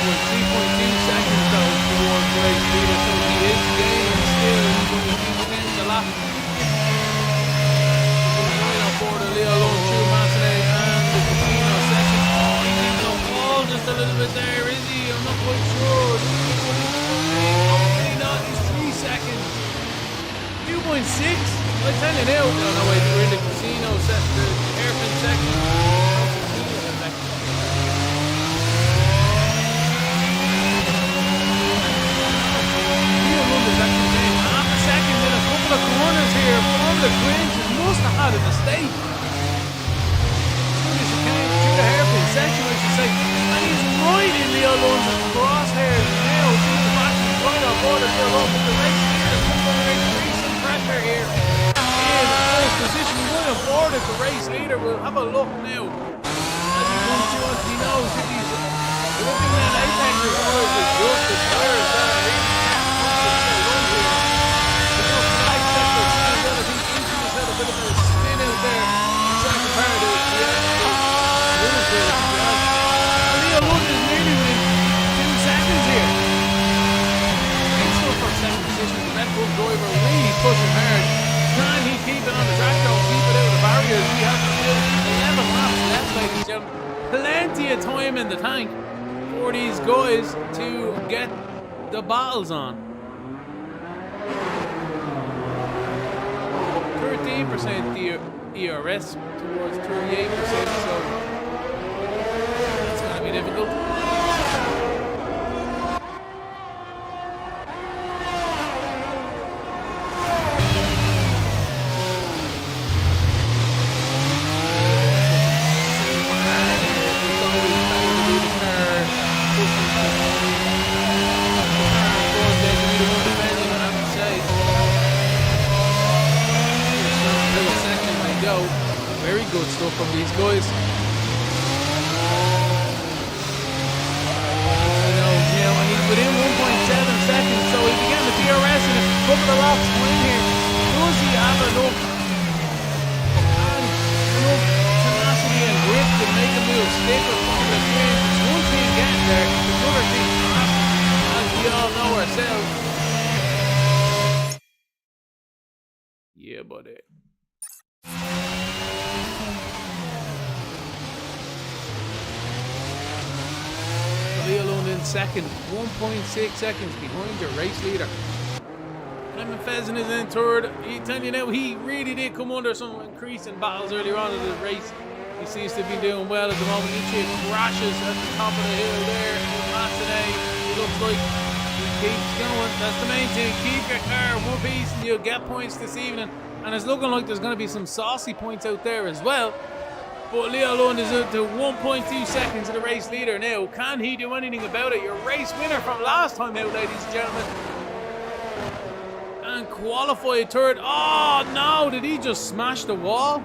3.2 seconds though towards the race leader, so he is gaining still. He's in the lap. Right on board of Leo Lund through Massenet and the Casino second. He's in the wall just a little bit there, is he? I'm not quite sure. Maybe not, he's 3 seconds. 2.6? I tell you now. No, wait, we're in the Casino second, the hairpin second. Corners here, Formula Cringe must have had a mistake. Through the chicane, through the hairpin section, I should say, and he's right in Leo Lund's crosshairs now. He's back right on board of Leo Lund, but the race leader is increasing some pressure here in first position. He's right on board as the race leader. We'll have a look now as he comes to us. He knows if he's looking at Apex or is it just as clear as that. A bit of a spin out there. Second part of the Leo Lund is nearly within 2 seconds here. He's still for second position. The Red Bull driver really pushing hard. Can he keep it on the track though? Keep it out of the barriers. We have 11 laps left, ladies and gentlemen. Plenty of time in the tank for these guys to get the battles on. 13% the ERS towards 38%, so it's going to be difficult. Very good stuff from these guys. And he's within 1.7 seconds, so he's getting the DRS in a couple of laps time here. Does he have enough? And buddy. Leo Lund in second, 1.6 seconds behind your race leader. Clement Pheasant is in third. He tell you now, he really did come under some increasing battles earlier on in the race. He seems to be doing well at the moment. Each crashes at the top of the hill there. Today, it looks like he keeps going. That's the main thing. Keep your car one piece and you'll get points this evening. And it's looking like there's going to be some saucy points out there as well. But Leo Lund is up to 1.2 seconds of the race leader now. Can he do anything about it? Your race winner from last time out, ladies and gentlemen. And qualified third. Oh no, did he just smash the wall?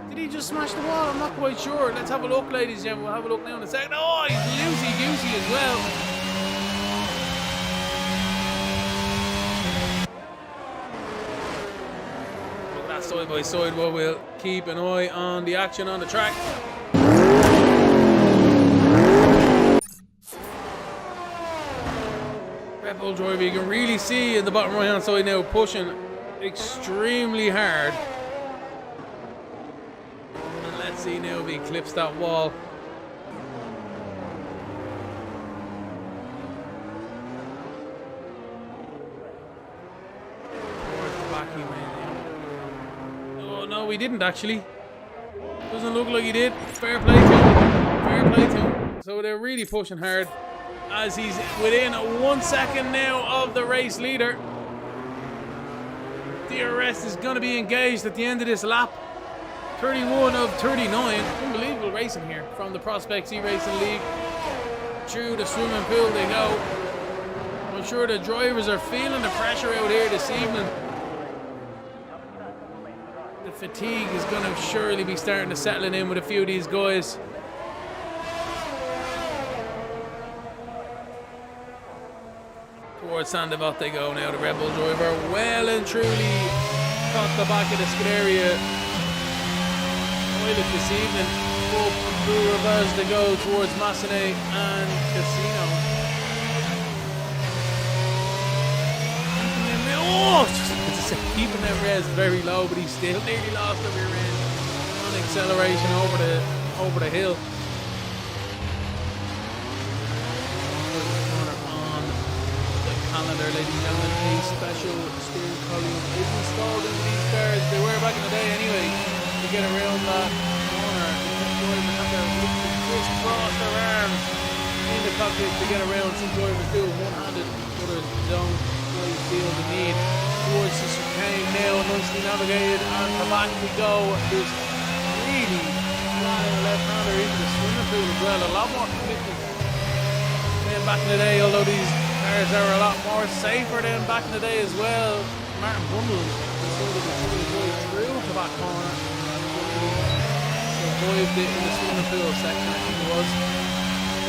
Did he just smash the wall? I'm not quite sure. Let's have a look, ladies and gentlemen. We'll have a look now in a second. Oh, he's loosey-goosey as well. Look at that side by side, but we'll keep an eye on the action on the track. Red Bull driver, you can really see in the bottom right hand side now pushing extremely hard. And let's see now if he clips that wall. Oh no, he didn't actually. Doesn't look like he did. Fair play to him. Fair play to him. So they're really pushing hard as he's within 1 second now of the race leader. DRS is going to be engaged at the end of this lap. 31 of 39. Unbelievable racing here from the Prospects eRacing League. Through the swimming pool they go. I'm sure the drivers are feeling the pressure out here this evening. The fatigue is going to surely be starting to settle in with a few of these guys. Towards Sandoval they go now. The Red Bull driver well and truly caught the back of the Scuderia toilet this evening. Up through reverse they go towards Massenet and Casino. Oh, just keeping that res very low, but he still nearly lost the rear end on acceleration over the hill. On the calendar, ladies and gentlemen, a special steering column is installed into these cars. They were back in the day anyway. To get around that corner, the drivers have to crisscross their arms in the cockpit to get around. Some drivers do one-handed, others don't quite feel the need. Towards the chicane now, nicely navigated, and the back we go. There's really flying a left-hander into the swimming pool as well. A lot more commitment than back in the day, although these cars are a lot more safer than back in the day as well. Martin Bundle decided to go through to that corner. Survived it in the swimming pool section, I think it was.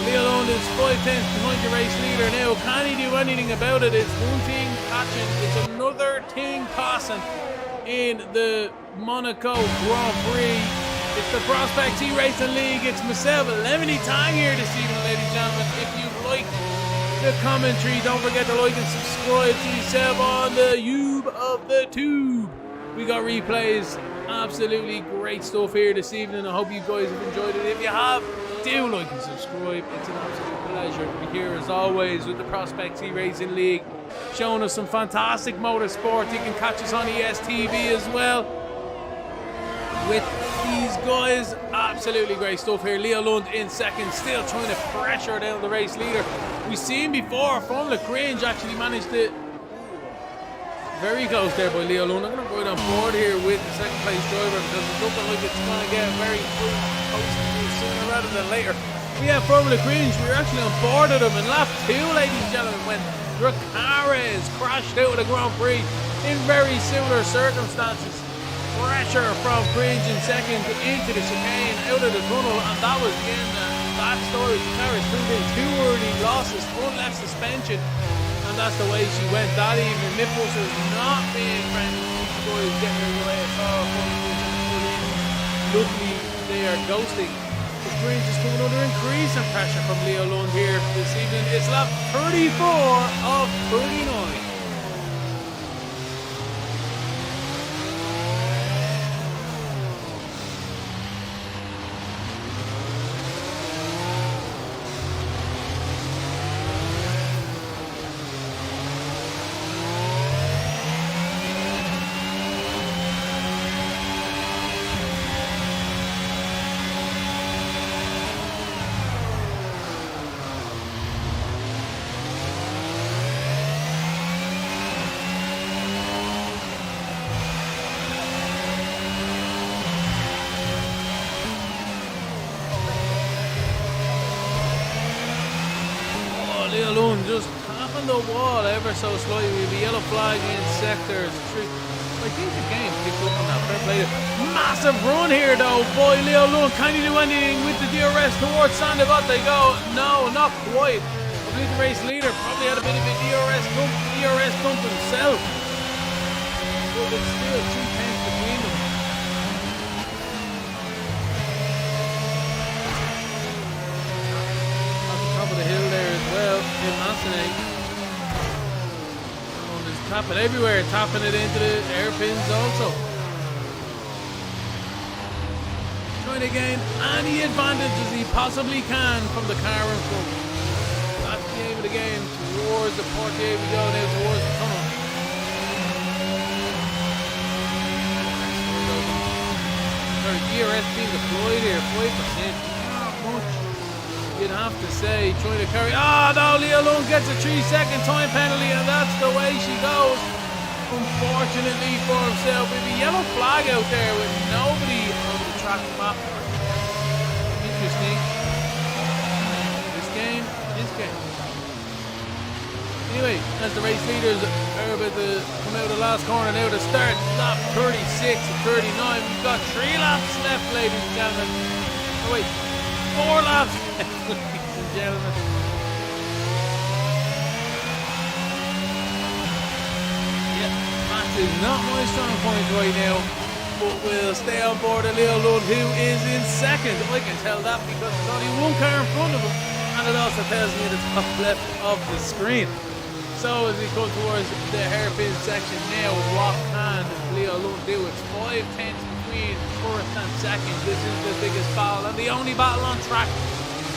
Leo Lund is 5 tenths behind the race leader now. Can he do anything about it? It's one thing catching, it's another thing passing in the Monaco Grand Prix. It's the Prospects eRacing League. It's myself, Lemony Tang here this evening, ladies and gentlemen. If you like the commentary, don't forget to like and subscribe to yourself on the YouTube of the tube. We got replays. Absolutely great stuff here this evening. I hope you guys have enjoyed it. If you have, do like and subscribe. It's an absolute pleasure to be here as always with the Prospects eRacing League, showing us some fantastic motorsport. You can catch us on ESTV as well with these guys. Absolutely great stuff here. Leo Lund in second, still trying to pressure down the race leader. We've seen before Formula Cringe actually managed it. Very close there by Leo Lund. I'm going to go on board here with the second place driver because it's looking like it's going to get very close sooner rather than later. We have Formula Cringe. We're actually on board of them in lap 2, ladies and gentlemen, when Dracarys crashed out of the Grand Prix in very similar circumstances. Pressure from Cringe in second into the chicane, out of the tunnel, and that was the end of that story. Dracarys proved in 2 early losses, front left suspension. And that's the way she went that evening. Mythbusters not being friendly. These boys getting their way at all. Luckily, they are ghosting. The Cringe is coming under increasing pressure from Leo Lund here this evening. It's lap 34 of 39. just tapping the wall ever so slightly. We have a yellow flag in sectors 3. I think the game picked up on that. Fair play. Massive run here though by Leo Lund. Can he do anything with the DRS towards Sandoval? They go. No, not quite. I believe the race leader probably had a bit of a DRS bump himself. But it's still 2 tenths between them. On the top of the hill there as well in Massenet. Tapping everywhere, tapping it into the airpins also. Trying to gain any advantage as he possibly can from the car in front. That's the aim of the game. Towards the portier we go now, towards the tunnel. DRS being deployed here, 5%. Not much, you'd have to say. Trying to carry. Oh no, Leo Lund gets a 3-second time penalty, and that's the way she goes. Unfortunately for himself, with a yellow flag out there with nobody on the track map. Interesting. This game. Anyway, as the race leaders are about to come out of the last corner now to start lap 36 and 39. We've got 3 laps left, ladies and gentlemen. Oh wait, 4 laps left, ladies and gentlemen. Yeah, Max is not my strong point right now, but we'll stay on board of Leo Lund, who is in second. I can tell that because there's only 1 car in front of him, and it also tells me the top left of the screen. So as we come towards the hairpin section now, what can Leo Lund do? It's 5 tenths between first and second. This is the biggest battle and the only battle on track.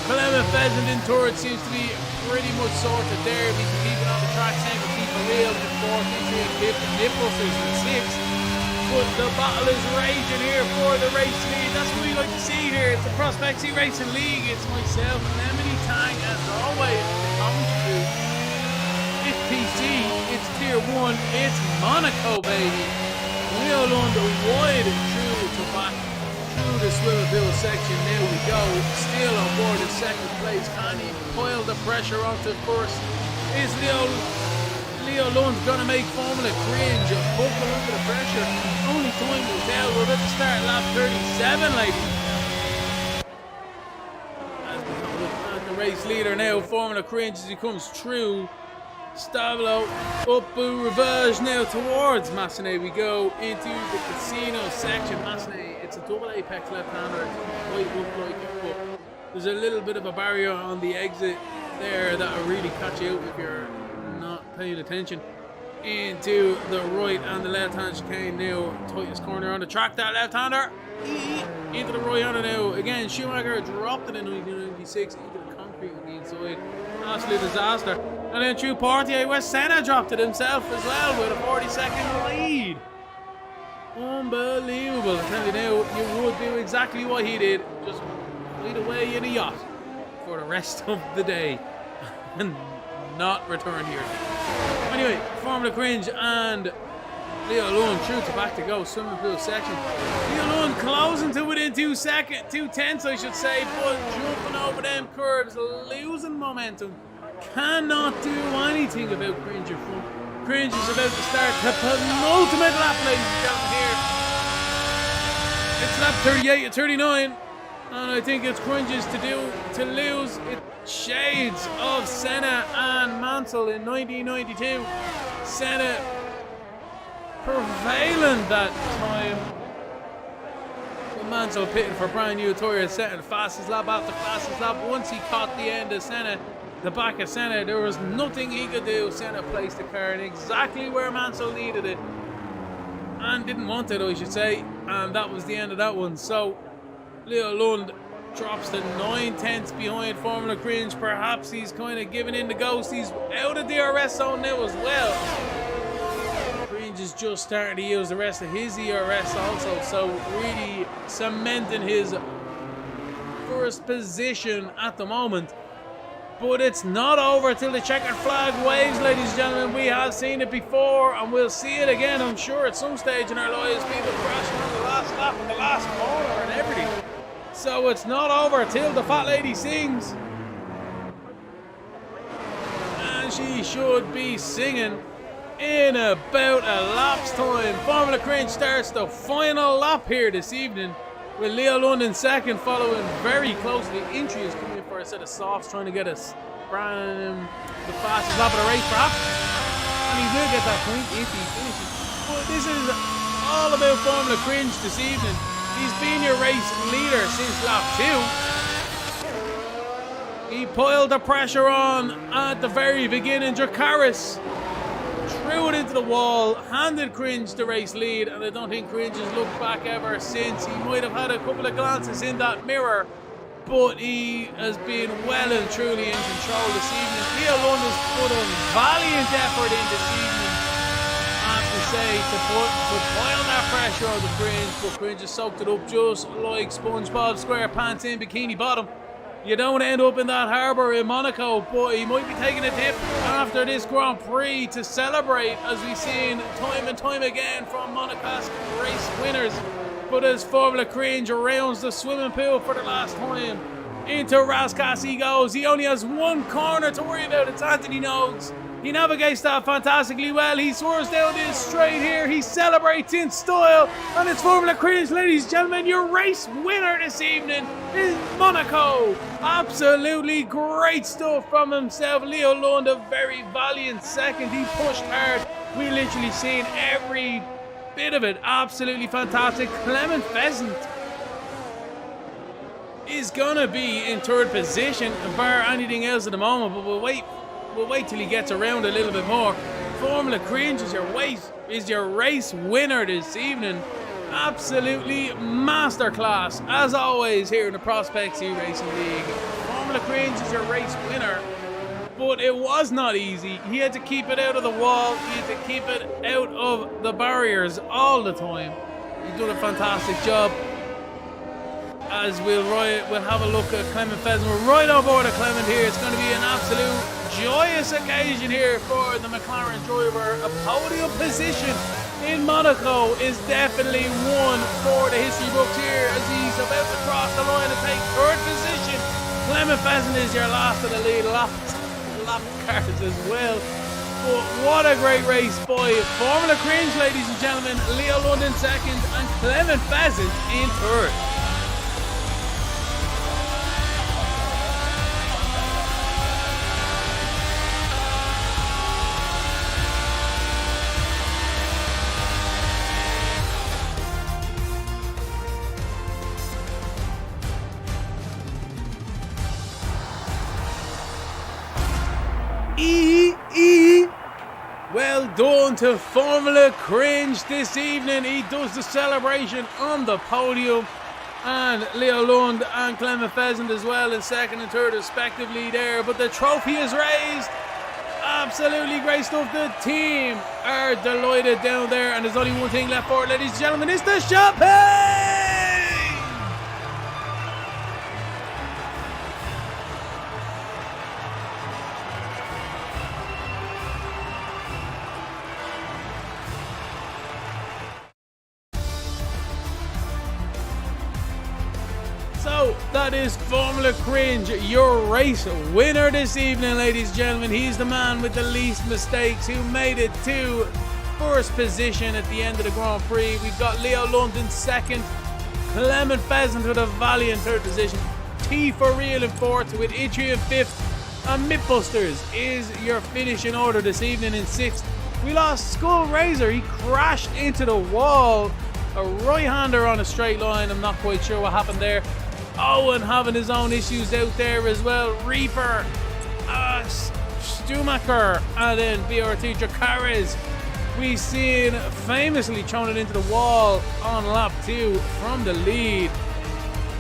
Clement Pheasant in third seems to be pretty much sorted there. He's keeping on the track, same for Keeper Real in fourth, he's in Nipples in sixth. But the battle is raging here for the race lead. That's what we like to see here. It's the Prospect eRacing League. It's myself, Lemony Tang, as always, the commentary. It's PC, it's Tier 1, it's Monaco, baby. Leo Lund wide through to back, through the Swivel section. There we go. Still on board in second place. Can he pile the pressure onto first? Is Leo Lund's gonna make Formula cringe and buckle under the pressure? Only time will tell. We're about to start lap 37, ladies. As we look at the race leader now, Formula cringe as he comes through. Stablo, up reverse now towards Massenet. We go into the casino section. Massenet, it's a double apex left-hander. It's quite look like it, but there's a little bit of a barrier on the exit there that will really catch you out if you're not paying attention. Into the right and the left-hand chicane now. Tightest corner on the track, that left-hander. Into the right-hander now. Again, Schumacher dropped it in 1996 into the concrete on the inside. Absolute disaster. And then through Portier, where Senna dropped it himself as well with a 40-second lead. Unbelievable. I tell you now, you would do exactly what he did. Just lead away in a yacht for the rest of the day and not return here. Anyway, Formula Cringe and Leo Lund through to back to go. Swimming pool section. Leo Lund closing to within 2 tenths, I should say, but jumping over them curves, losing momentum. Cannot do anything about Cringe in front. Cringe is about to start the penultimate lap, ladies and gentlemen, here. It's lap 38 and 39. And I think it's Cringe's to lose. It's shades of Senna and Mansell in 1992. Senna prevailing that time. Mansell pitting for brand new Toyota, setting fastest lap after fastest lap. Once he caught the end of Senna, the back of Senna, there was nothing he could do. Senna placed the car in exactly where Mansell needed it and didn't want it, I should say, and that was the end of that one. So Leo Lund drops to 9 tenths behind Formula Cringe. Perhaps he's kind of giving in the ghost. He's out of the DRS zone now as well. Cringe is just starting to use the rest of his ERS also, so really cementing his first position at the moment. But it's not over till the checkered flag waves, ladies and gentlemen. We have seen it before, and we'll see it again, I'm sure, at some stage in our lives. People crashing on the last lap and the last corner and everything. So it's not over till the fat lady sings. And we should be singing in about a lap's time. Formula Cringe starts the final lap here this evening with Leo London second, following very closely. Intri is coming in for a set of softs, trying to get us the fastest lap of the race perhaps, and he will get that point if he finishes. But this is all about Formula Cringe this evening. He's been your race leader since lap 2. He piled the pressure on at the very beginning. Dracaris threw it into the wall, handed Cringe the race lead, and I don't think Cringe has looked back ever since. He might have had a couple of glances in that mirror, but he has been well and truly in control this evening. Leo London's put a valiant effort in this evening, I have to say, to pile that pressure on the Cringe, but Cringe has soaked it up just like SpongeBob SquarePants in Bikini Bottom. You don't end up in that harbour in Monaco, but he might be taking a dip after this Grand Prix to celebrate, as we've seen time and time again from Monaco's race winners. But as Formula Cringe rounds the swimming pool for the last time, into Raskas he goes. He only has one corner to worry about. It's Anthony Noakes. He navigates that fantastically well. He swerves down this straight here. He celebrates in style. And it's Formula Cringe, ladies and gentlemen. Your race winner this evening is Monaco. Absolutely great stuff from himself. Leo Lund, a very valiant second. He pushed hard. We literally seen every bit of it. Absolutely fantastic. Clement Pheasant is going to be in third position, bar anything else at the moment. But we'll wait till he gets around a little bit more. Formula Cringe is your race winner this evening. Absolutely masterclass, as always, here in the Prospects eRacing League. Formula Cringe is your race winner, but it was not easy. He had to keep it out of the wall. He had to keep it out of the barriers all the time. He's done a fantastic job. As we'll have a look at Clement Pheasant. We're right on board of Clement here. It's going to be an absolute joyous occasion here for the McLaren driver. A podium position in Monaco is definitely one for the history books here, as he's about to cross the line and take third position. Clement Pheasant is your last of the lead lap cars as well. But what a great race by Formula Cringe, ladies and gentlemen. Leo London second and Clement Pheasant in third. Well done to Formula Cringe this evening. He does the celebration on the podium, and Leo Lund and Clement Pheasant as well in second and third respectively there. But the trophy is raised. Absolutely great stuff. The team are delighted down there, and there's only one thing left for it, ladies and gentlemen. It's the champagne! So that is Formula Cringe, your race winner this evening, ladies and gentlemen. He's the man with the least mistakes, who made it to first position at the end of the Grand Prix. We've got Leo London second, Clement Pheasant with a valiant third position, T for Real in fourth, with Itchy in fifth, and Mythbusters is your finish in order this evening in sixth. We lost Skull Razor. He crashed into the wall, a right-hander on a straight line. I'm not quite sure what happened there. Owen having his own issues out there as well. Reaper, Stumacher, and then BRT Dracaris. We seen famously thrown it into the wall on lap 2 from the lead.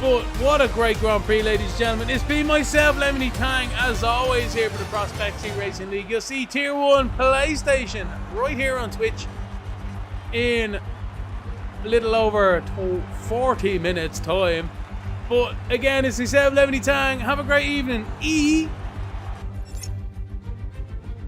But what a great Grand Prix, ladies and gentlemen. It's been myself, Lemony Tang, as always, here for the Prospects eRacing League. You'll see Tier 1 PlayStation right here on Twitch in a little over 40 minutes time. But again, it's myself, Lemony Tang. Have a great evening.